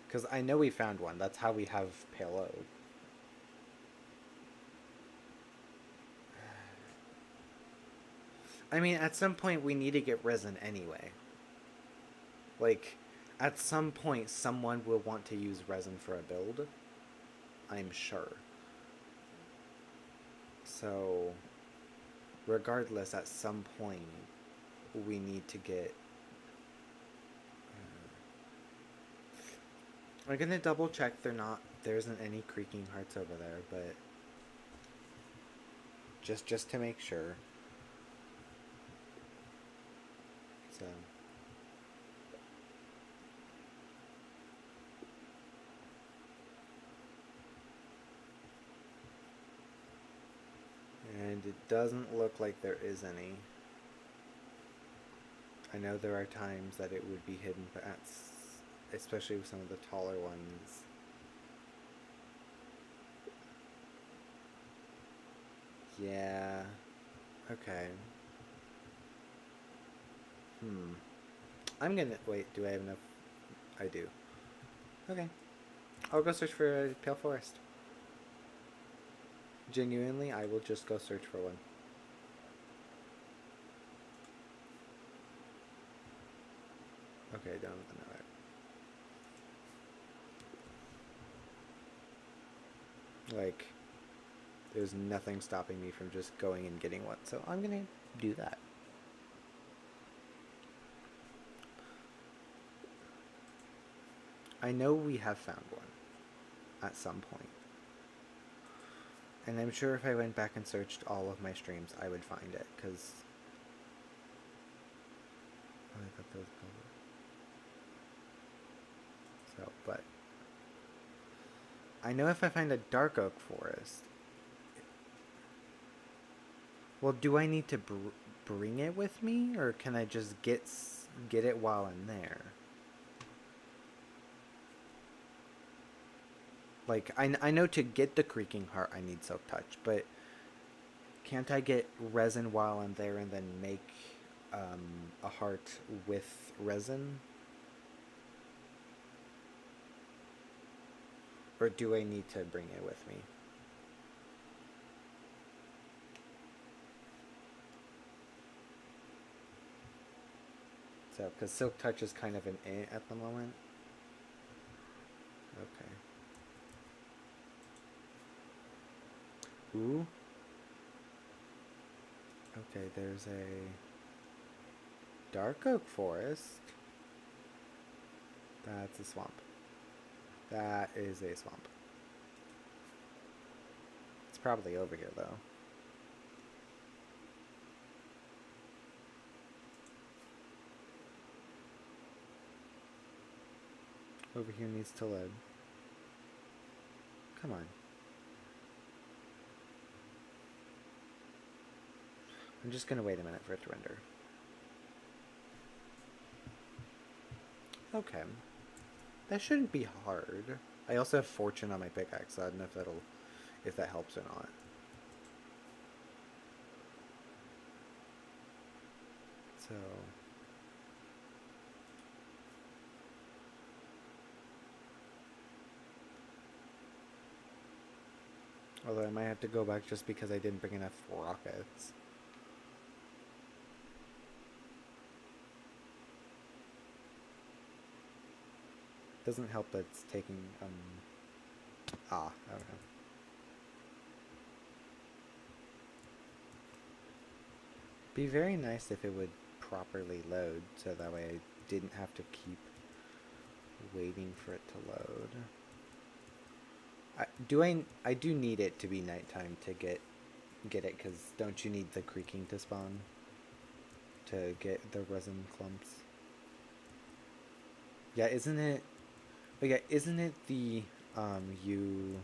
Because I know we found one. That's how we have palo. I mean, at some point we need to get resin anyway. Like, at some point someone will want to use resin for a build. I'm sure. So, regardless, at some point we need to get... I'm gonna double check there isn't any creaking hearts over there, but just to make sure. So and it doesn't look like there is any. I know there are times that it would be hidden, but especially with some of the taller ones. Yeah. Okay. I'm gonna... Wait, do I have enough? I do. Okay. I'll go search for a pale forest. Genuinely, I will just go search for one. Okay, down with the nether. Like, there's nothing stopping me from just going and getting one, so I'm gonna do that. I know we have found one at some point. And I'm sure if I went back and searched all of my streams, I would find it, because... Oh, I got those bullets. So, but... I know if I find a dark oak forest... Well, do I need to bring it with me, or can I just get it while I'm there? Like, I know to get the creaking heart I need Silk Touch, but can't I get resin while I'm there and then make a heart with resin? Or do I need to bring it with me? So, because Silk Touch is kind of an eh at the moment. Okay. Ooh. Okay, there's a dark oak forest. That's a swamp. That is a swamp. It's probably over here, though. Over here needs to load. Come on. I'm just gonna wait a minute for it to render. Okay. That shouldn't be hard. I also have fortune on my pickaxe, so I don't know if that helps or not. So although I might have to go back just because I didn't bring enough rockets. Doesn't help that it's taking I don't know. Be very nice if it would properly load, so that way I didn't have to keep waiting for it to load. I do need it to be nighttime to get it, because don't you need the creaking to spawn to get the resin clumps? Yeah, isn't it? But yeah, isn't it the you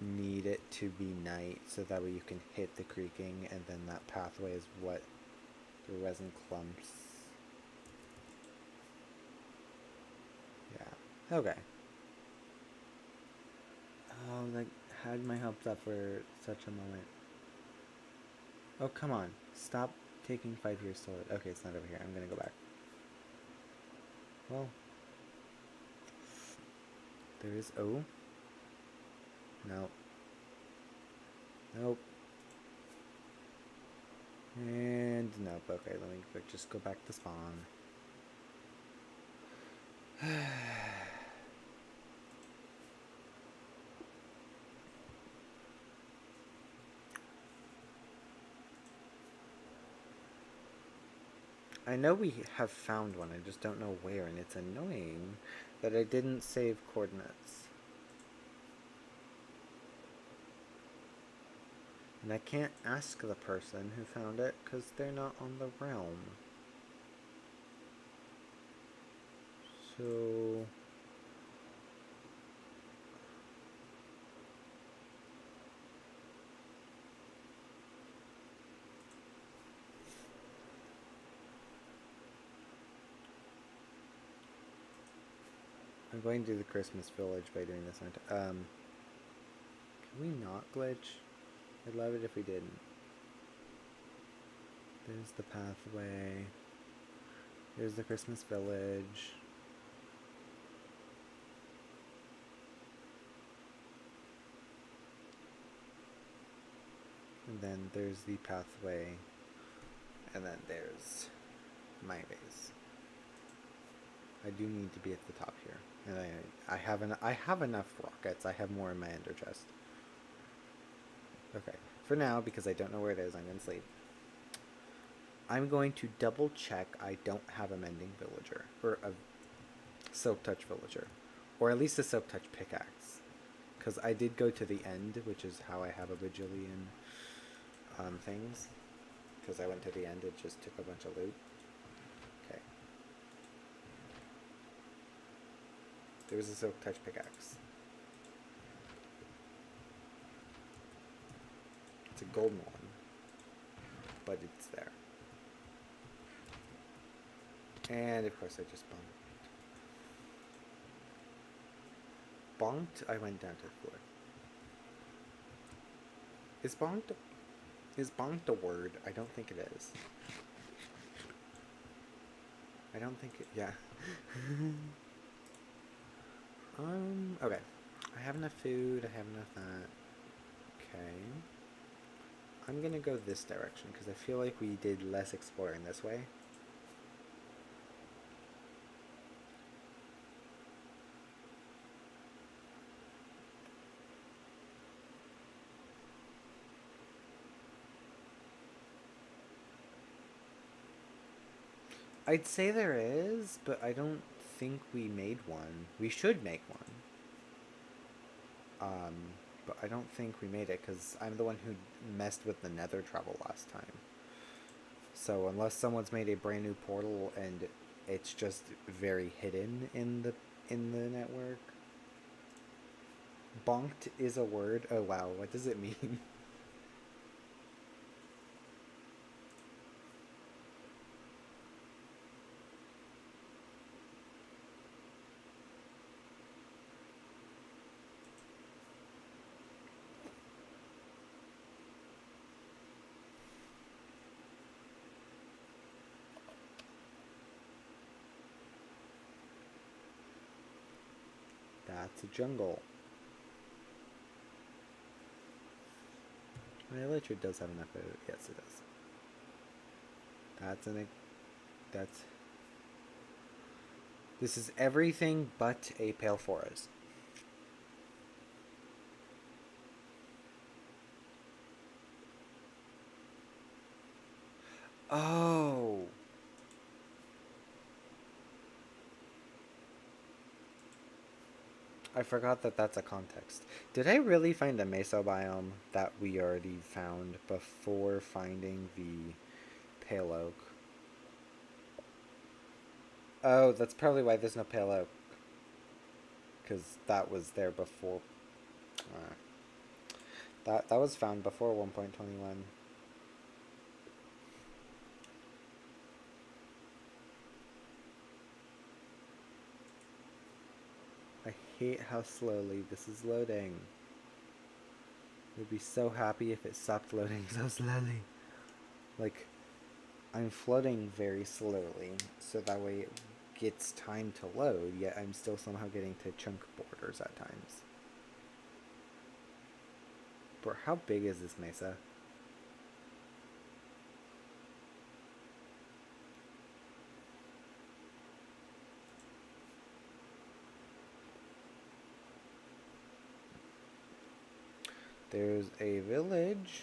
need it to be night so that way you can hit the creaking, and then that pathway is what the resin clumps. Yeah. Okay. Oh, like, had my hopes up for such a moment. Oh, come on. Stop taking 5 years to load. Okay, it's not over here. I'm gonna go back. Well, there is... Oh. No. Nope. And nope. Okay, let me just go back to spawn. I know we have found one, I just don't know where, and it's annoying that I didn't save coordinates. And I can't ask the person who found it because they're not on the realm. So... I'm going to do the Christmas village by doing this. Can we not glitch? I'd love it if we didn't. There's the pathway. There's the Christmas village. And then there's the pathway. And then there's my base. I do need to be at the top here. And I have enough rockets. I have more in my ender chest. Okay. For now, because I don't know where it is, I'm going to sleep. I'm going to double check I don't have a mending villager. Or a silk touch villager. Or at least a silk touch pickaxe. Because I did go to the end, which is how I have a bajillion things. Because I went to the end, it just took a bunch of loot. Okay. There's a silk touch pickaxe. It's a golden one, but it's there. And of course I just bonked. I went down to the floor. Is bonked a word? I don't think it is. I don't think it, yeah. Okay. I have enough food, I have enough that. Okay. I'm gonna go this direction, because I feel like we did less exploring this way. I'd say there is, but I don't think we made one. We should make one. But I don't think we made it because I'm the one who messed with the nether travel last time. So unless someone's made a brand new portal and it's just very hidden in the network. Bonked is a word. Oh wow, what does it mean? That's a jungle. My elytra does have enough of it. Yes, it does. That's... This is everything but a pale forest. Oh! I forgot that that's a context. Did I really find the meso biome that we already found before finding the pale oak? Oh, that's probably why there's no pale oak. Because that was there before. That was found before 1.21. I hate how slowly this is loading. I'd be so happy if it stopped loading so slowly. Like, I'm flooding very slowly, so that way it gets time to load, yet I'm still somehow getting to chunk borders at times. Bro, how big is this mesa? There's a village.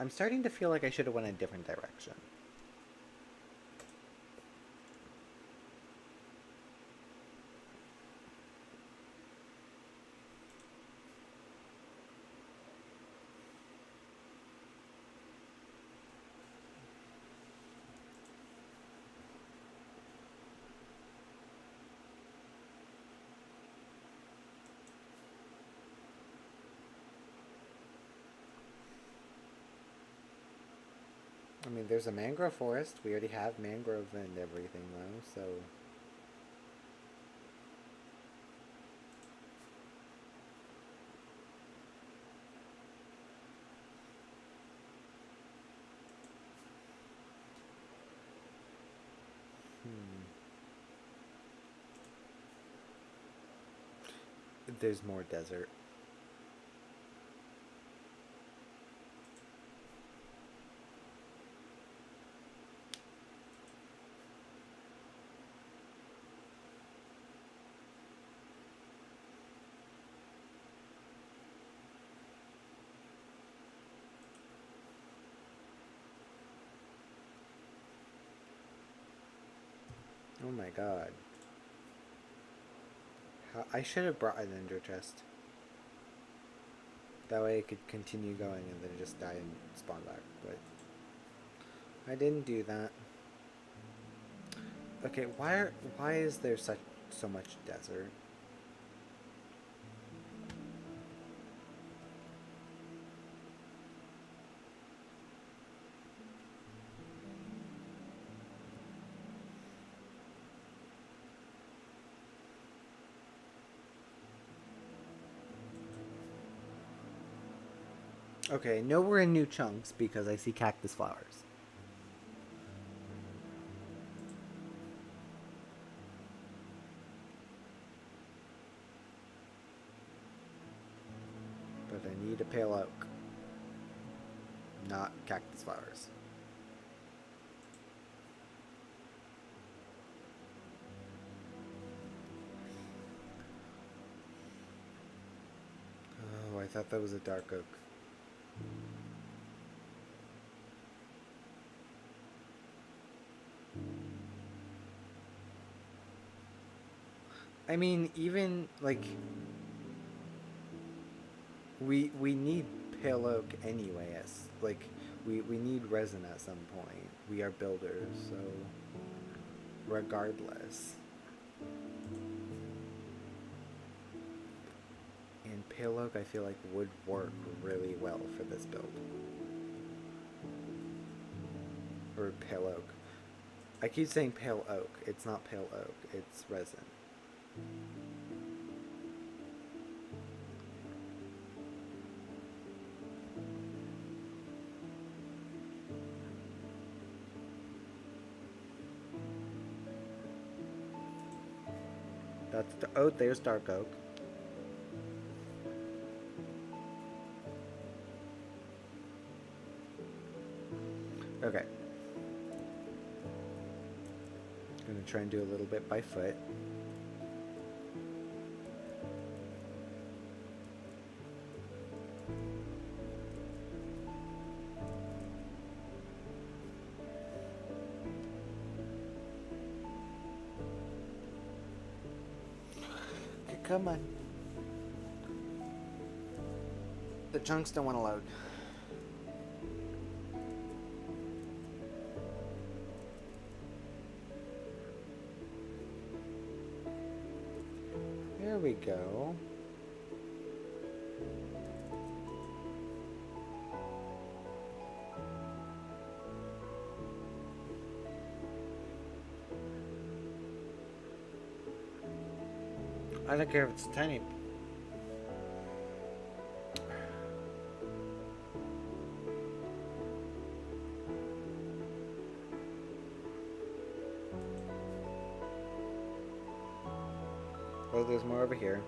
I'm starting to feel like I should have went a different direction. I mean, there's a mangrove forest. We already have mangrove and everything, though, so... There's more desert. Oh my god. I should have brought an ender chest. That way I could continue going and then just die and spawn back, but... I didn't do that. Okay, why is there so much desert? Okay, no, we're in new chunks because I see cactus flowers. But I need a pale oak, not cactus flowers. Oh, I thought that was a dark oak. I mean, even like we need pale oak anyway. As like we need resin at some point. We are builders, so regardless. And pale oak, I feel like would work really well for this build. Or pale oak. I keep saying pale oak. It's not pale oak. It's resin. That's the oak. There's dark oak. Okay. I'm gonna try and do a little bit by foot. Okay, come on. The chunks don't want to load. There we go. I don't care if it's tiny. Oh, there's more over here.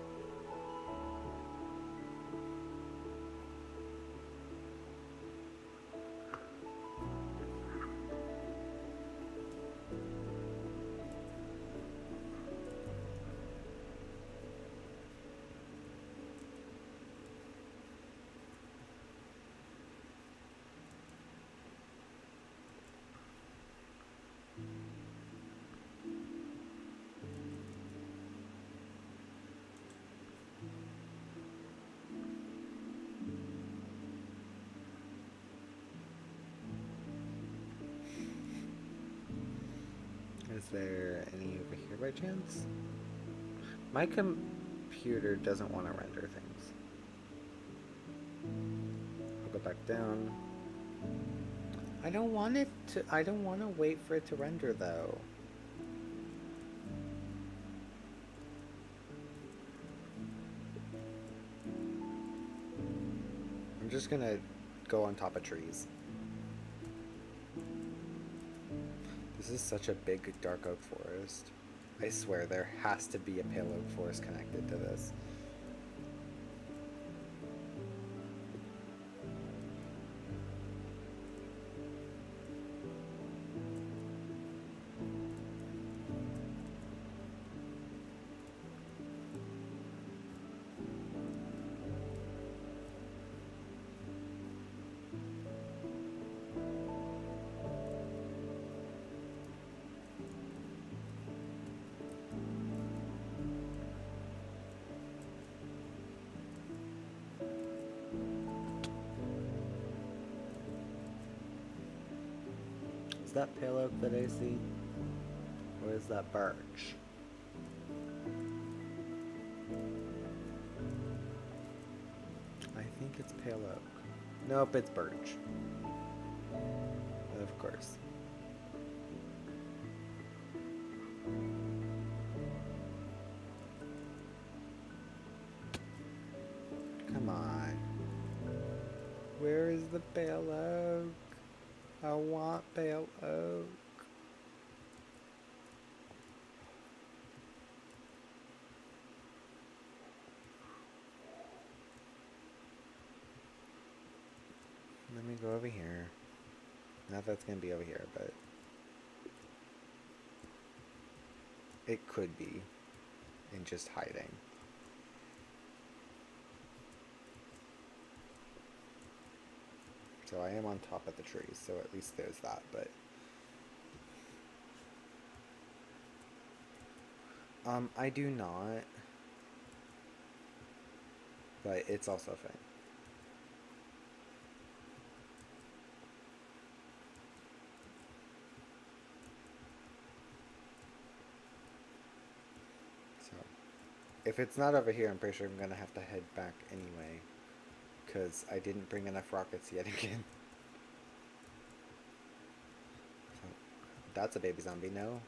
Is there any over here by chance? My computer doesn't want to render things. I'll go back down. I don't want to wait for it to render though. I'm just gonna go on top of trees. This is such a big dark oak forest. I swear there has to be a pale oak forest connected to this. Is that pale oak that I see? Or is that birch? I think it's pale oak. Nope, it's birch. Of course. Come on. Where is the pale oak? I want pale oak. Let me go over here. Not that it's gonna be over here, but it could be in just hiding. So I am on top of the trees, so at least there's that, but I do not, but it's also fine. So, if it's not over here, I'm pretty sure I'm gonna have to head back anyway, because I didn't bring enough rockets yet again. So, that's a baby zombie, no?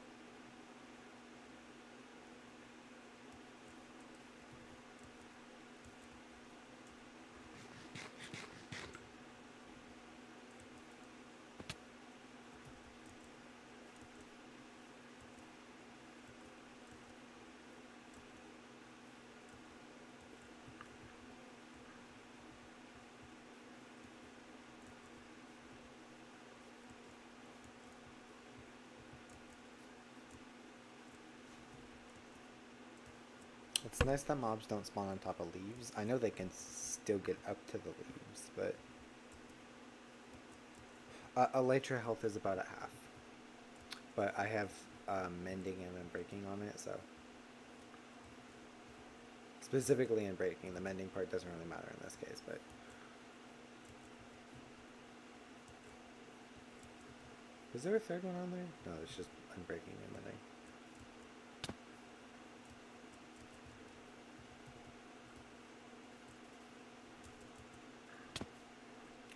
It's nice that mobs don't spawn on top of leaves. I know they can still get up to the leaves, but elytra health is about a half. But I have mending and unbreaking on it, so specifically in breaking, the mending part doesn't really matter in this case. But is there a third one on there? No, it's just unbreaking and mending.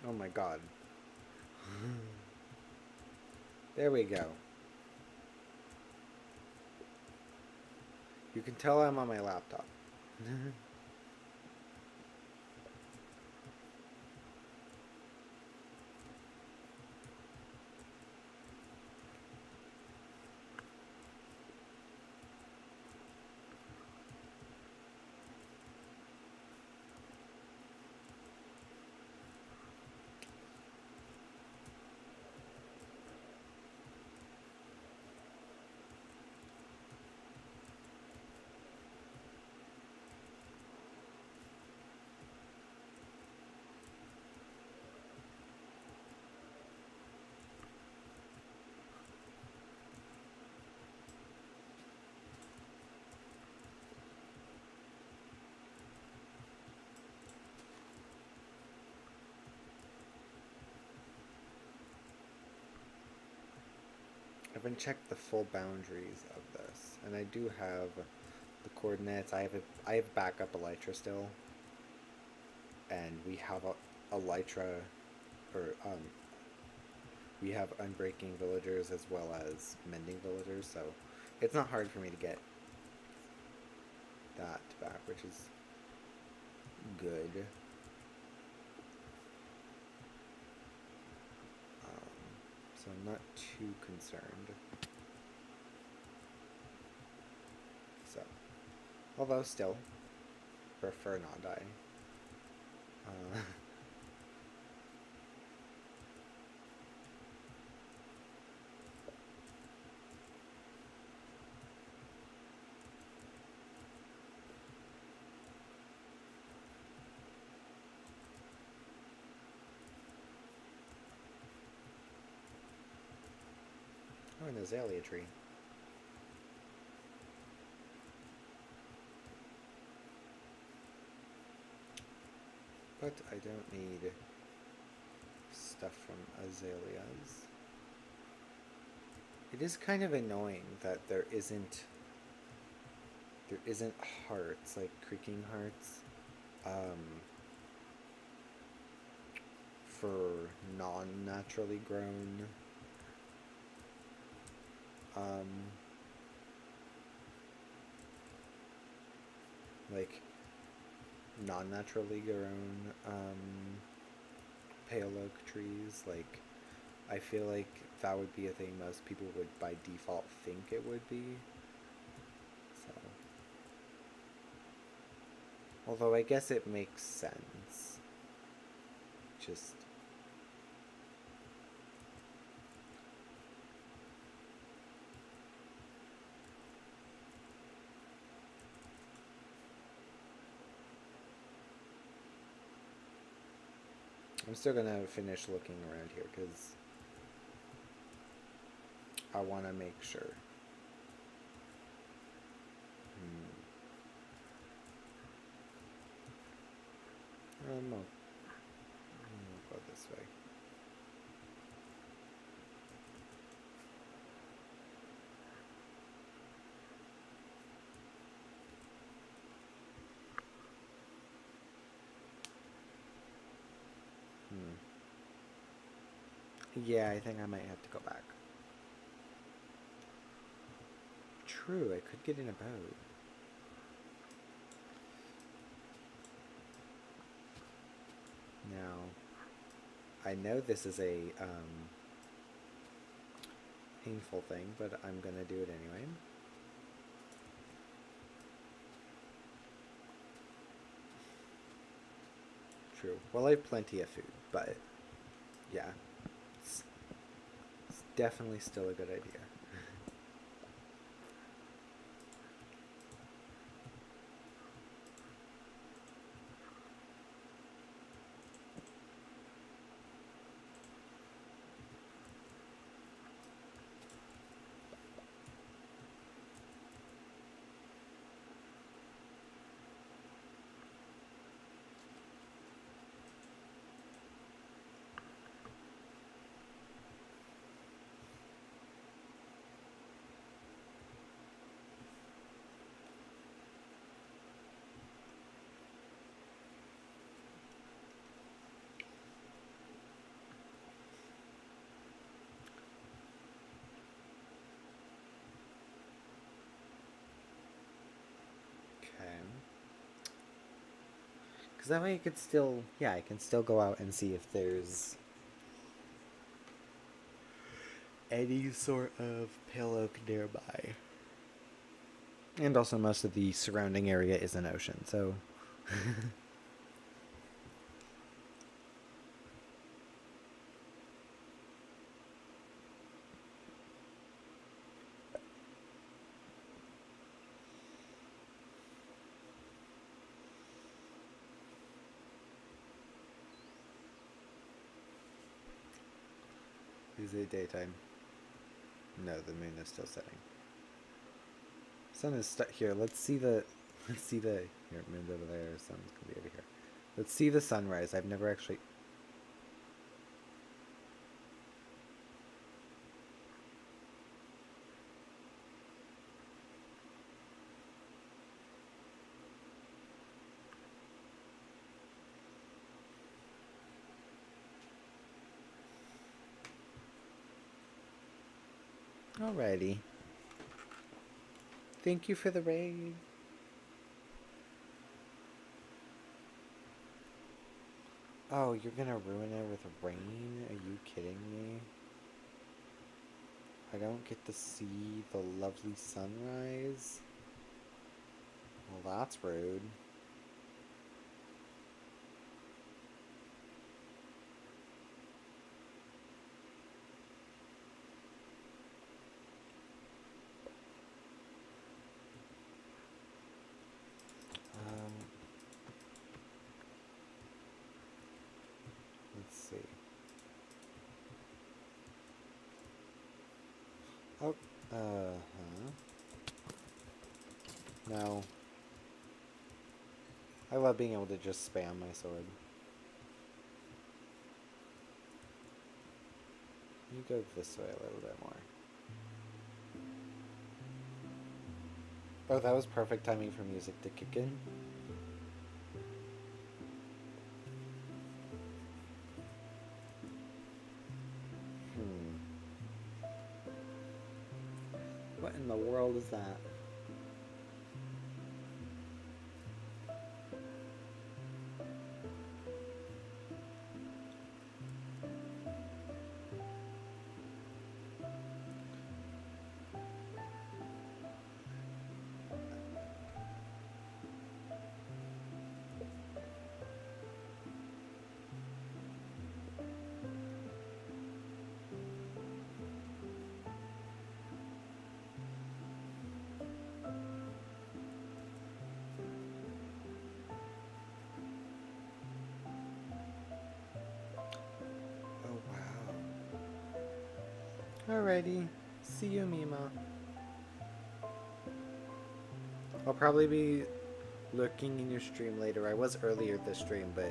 Oh my god. There we go. You can tell I'm on my laptop. I haven't checked the full boundaries of this, and I do have the coordinates. I have backup elytra still, and we have a elytra, or we have unbreaking villagers as well as mending villagers, so it's not hard for me to get that back, which is good. So I'm not too concerned. So, although still, prefer not dying. Oh, an azalea tree. But I don't need stuff from azaleas. It is kind of annoying that there isn't hearts, like creaking hearts, for non-naturally grown like non-naturally grown pale oak trees. Like, I feel like that would be a thing most people would by default think it would be. So, although I guess it makes sense. Just I'm still gonna finish looking around here because I want to make sure. I'll go this way. Yeah, I think I might have to go back. True, I could get in a boat. Now, I know this is a painful thing, but I'm gonna do it anyway. True. Well, I have plenty of food, but yeah, it's definitely still a good idea. Because that way I could still, yeah, I can still go out and see if there's any sort of pale oak nearby. And also most of the surrounding area is an ocean, so... Is it daytime? No, the moon is still setting. Sun is here. Let's see the here, moon's over there, sun's gonna be over here. Let's see the sunrise. I've never actually... Alrighty. Thank you for the raid. Oh, you're gonna ruin it with rain? Are you kidding me? I don't get to see the lovely sunrise? Well, that's rude. Let's see. Oh, no. I love being able to just spam my sword. You go this way a little bit more. Oh, that was perfect timing for music to kick in. What in the world is that? Alrighty. See you, Mima. I'll probably be lurking in your stream later. I was earlier this stream, but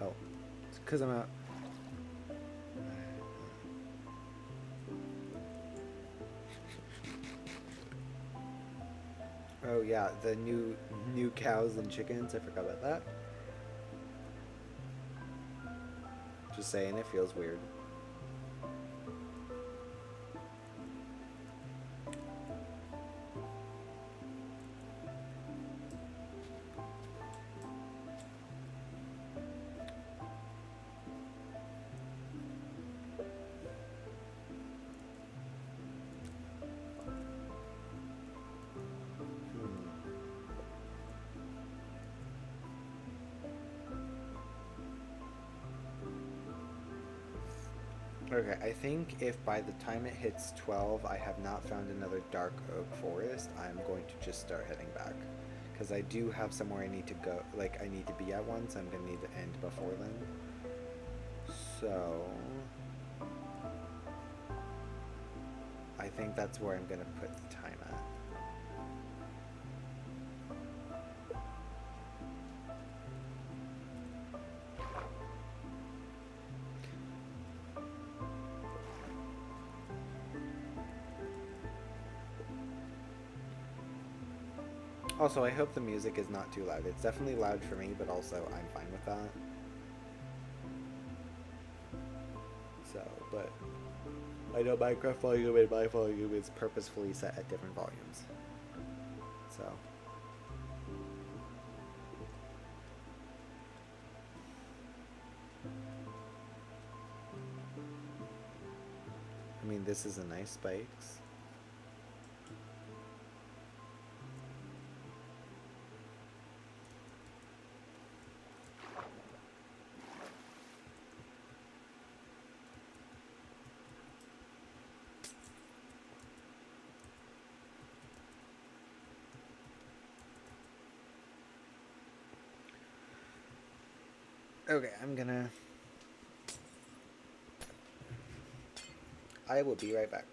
Oh, it's because I'm out. Oh yeah, the new cows and chickens. I forgot about that. Just saying, it feels weird. Okay, I think if by the time it hits 12 I have not found another dark oak forest, I'm going to just start heading back. Because I do have somewhere I need to go, like I need to be at once, I'm going to need to end before then. So... I think that's where I'm going to put the time at. Also, I hope the music is not too loud. It's definitely loud for me, but also I'm fine with that. So, but I know Minecraft volume and my volume is purposefully set at different volumes. So. I mean, this is a nice spikes. Okay, I will be right back.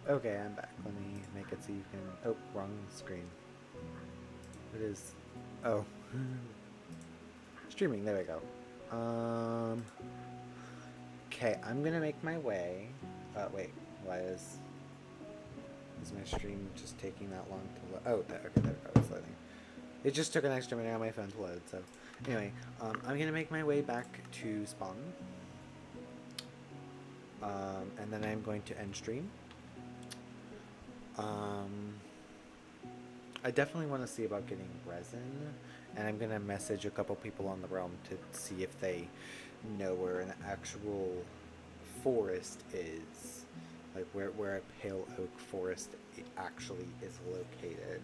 Okay, I'm back. Let me make it so you can... Oh, wrong screen. It is... Oh. Streaming, there we go. Okay, I'm gonna make my way... wait, why is my stream just taking that long to load? Oh, okay, there we go, it's loading. It just took an extra minute on my phone to load, so... Anyway, I'm gonna make my way back to spawn. And then I'm going to end stream. I definitely want to see about getting resin, and I'm gonna message a couple people on the realm to see if they know where an actual forest is, like where a pale oak forest actually is located.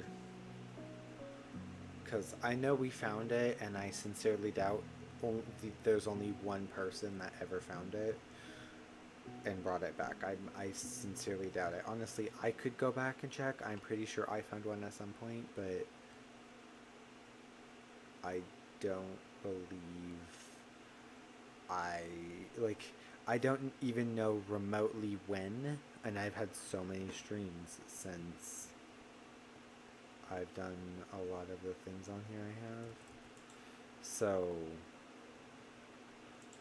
Because I know we found it, and I sincerely doubt there's only one person that ever found it and brought it back. I sincerely doubt it. Honestly, I could go back and check. I'm pretty sure I found one at some point, but I don't believe I don't even know remotely when, and I've had so many streams since I've done a lot of the things on here I have. So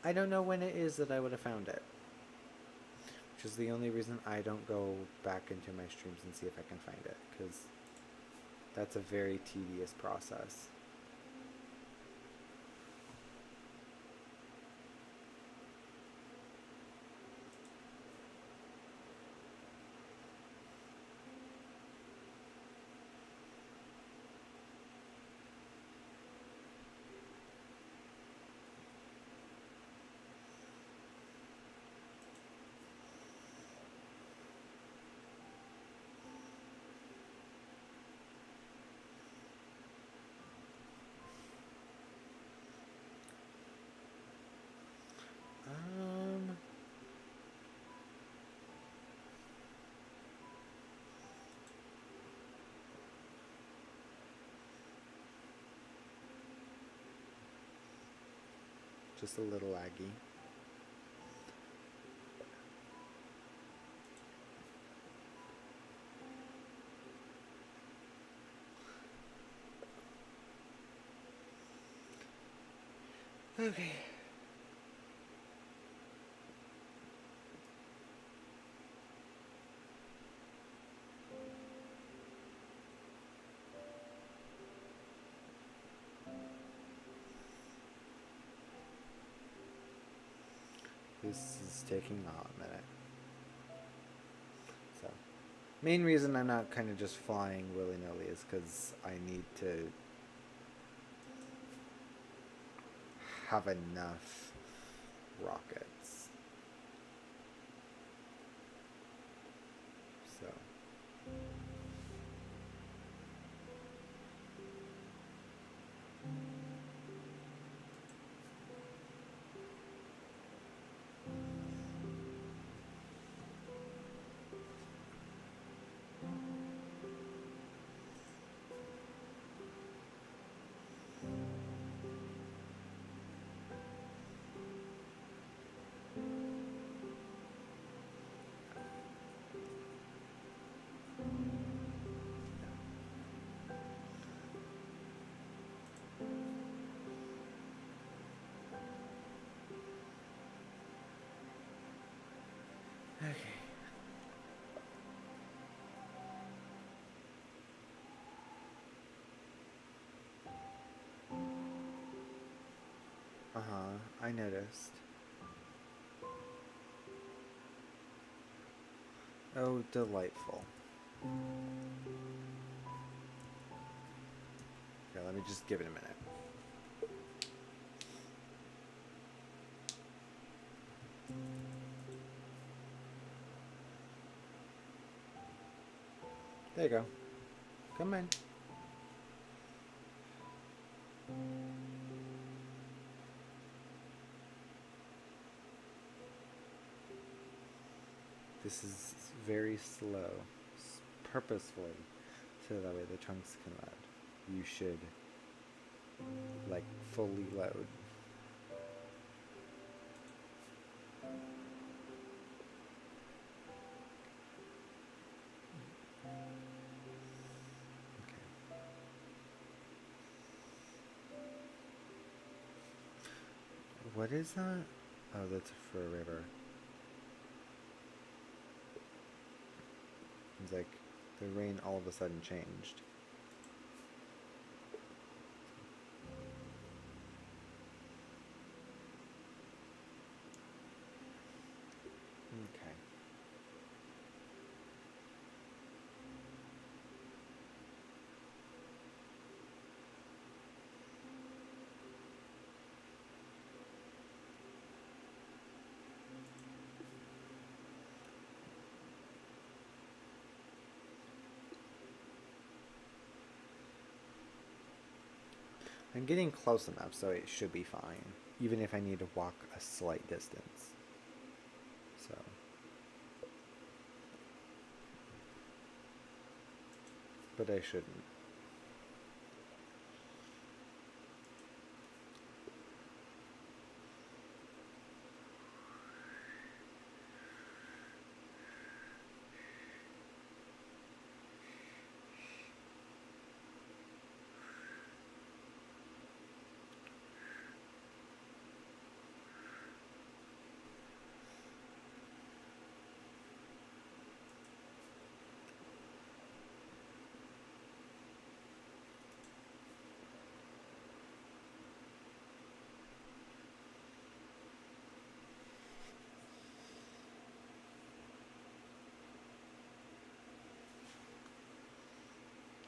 I don't know when it is that I would have found it. Which is the only reason I don't go back into my streams and see if I can find it, because that's a very tedious process. Just a little laggy. Okay. This is taking a minute. So, main reason I'm not kind of just flying willy-nilly is because I need to have enough rockets. So. Okay. I noticed. Oh, delightful. Okay, let me just give it a minute. There you go. Come in. This is very slow, purposefully, so that way the chunks can load. You should, like, fully load. What is that? Oh, that's for a river. It's like the rain all of a sudden changed. Okay. I'm getting close enough, so it should be fine, even if I need to walk a slight distance. So, but I shouldn't.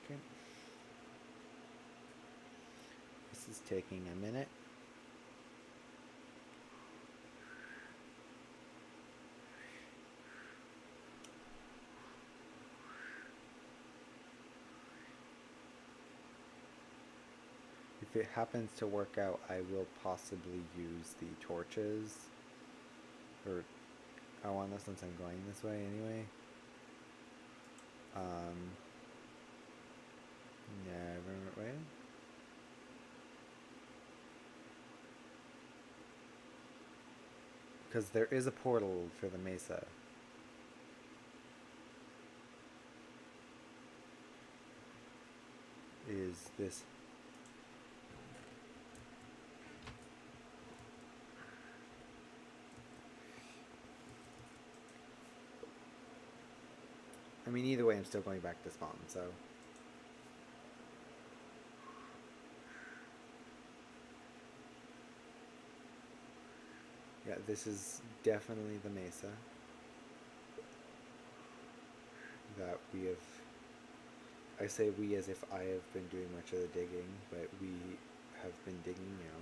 Okay. This is taking a minute. If it happens to work out, I will possibly use the torches. Or, I want this since I'm going this way anyway. Never way. Because there is a portal for the mesa. Is this... I mean, either way, I'm still going back to spawn, so... Yeah, this is definitely the mesa that we have... I say we as if I have been doing much of the digging, but we have been digging out.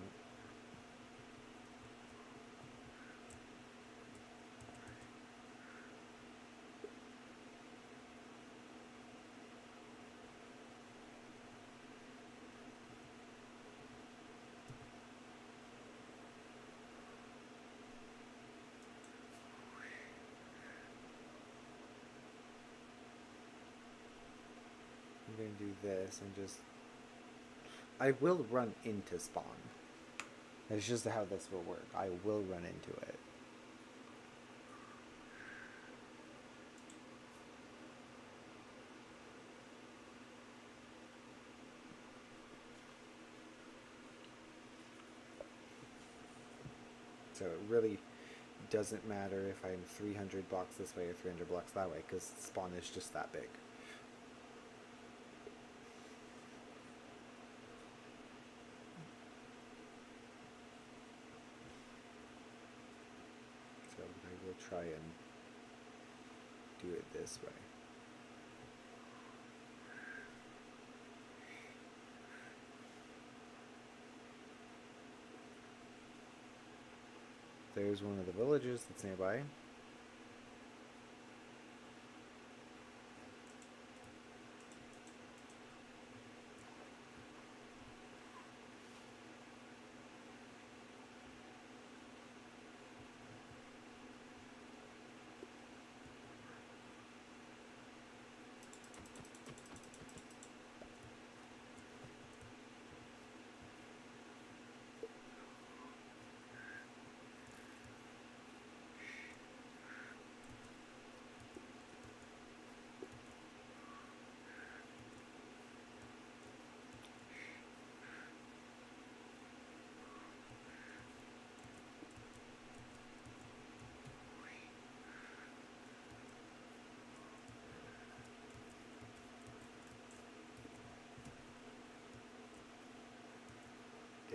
I'm going to do this and just... I will run into spawn. That's just how this will work. I will run into it. So it really doesn't matter if I'm 300 blocks this way or 300 blocks that way, because spawn is just that big. So I will try and do it this way. There's one of the villages that's nearby.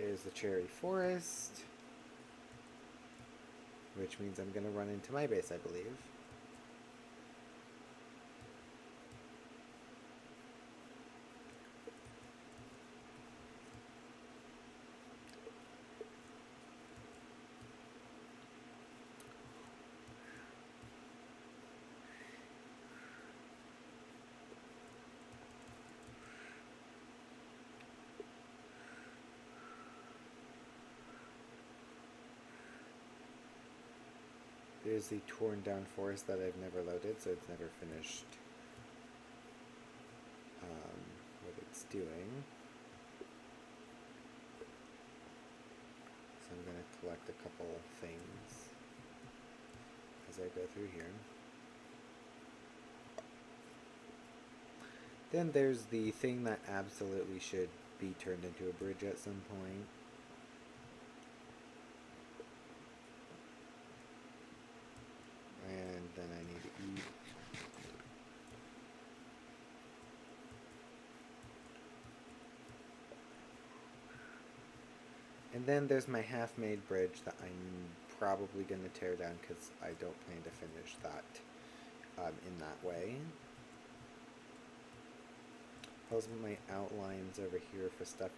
is the cherry forest, which means I'm gonna run into my base, I believe. There's the torn down forest that I've never loaded, so it's never finished what it's doing. So I'm going to collect a couple things as I go through here. Then there's the thing that absolutely should be turned into a bridge at some point. And then I need to eat. And then there's my half-made bridge that I'm probably going to tear down because I don't plan to finish that in that way. Those are my outlines over here for stuff,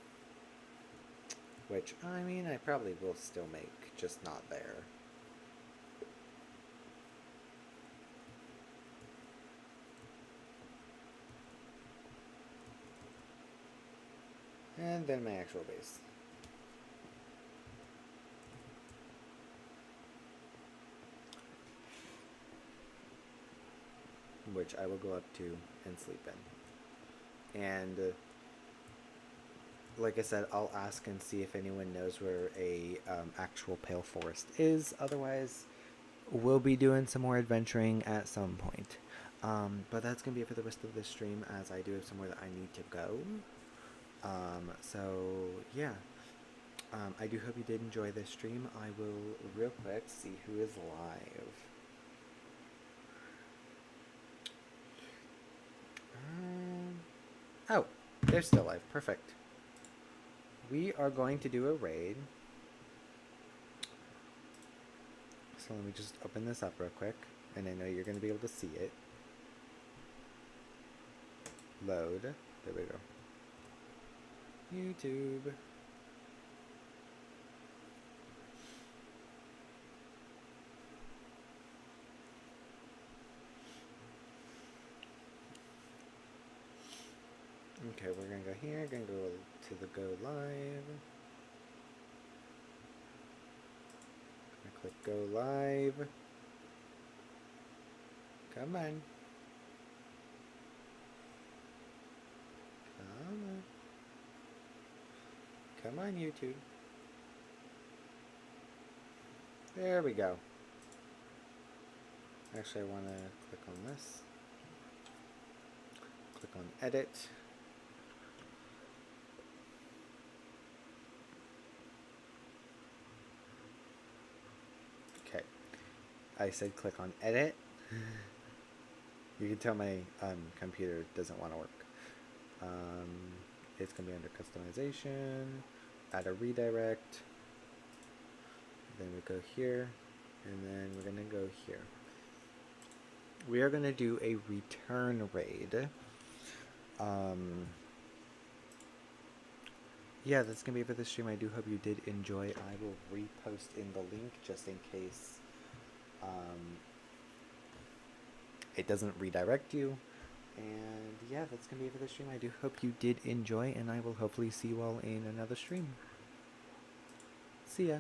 which, I mean, I probably will still make, just not there. And then my actual base. Which I will go up to and sleep in. And like I said, I'll ask and see if anyone knows where a actual pale forest is. Otherwise, we'll be doing some more adventuring at some point. But that's going to be it for the rest of this stream, as I do have somewhere that I need to go. So, yeah. I do hope you did enjoy this stream. I will, real quick, see who is live. Oh, they're still live. Perfect. We are going to do a raid. So let me just open this up real quick. And I know you're going to be able to see it. Load. There we go. YouTube. Okay, we're gonna go here, gonna go to the go live. Gonna click go live. Come on. Come on. Come on, YouTube. There we go. Actually, I want to click on this. Click on edit. Okay. I said click on edit. You can tell my computer doesn't want to work. It's going to be under customization, add a redirect, then we go here, and then we're going to go here. We are going to do a return raid. Yeah, that's going to be it for this stream. I do hope you did enjoy. I will repost in the link just in case it doesn't redirect you. And yeah, that's going to be it for this stream. I do hope you did enjoy, and I will hopefully see you all in another stream. See ya.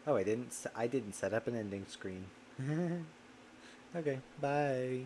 Oh, I didn't set up an ending screen. Okay, bye.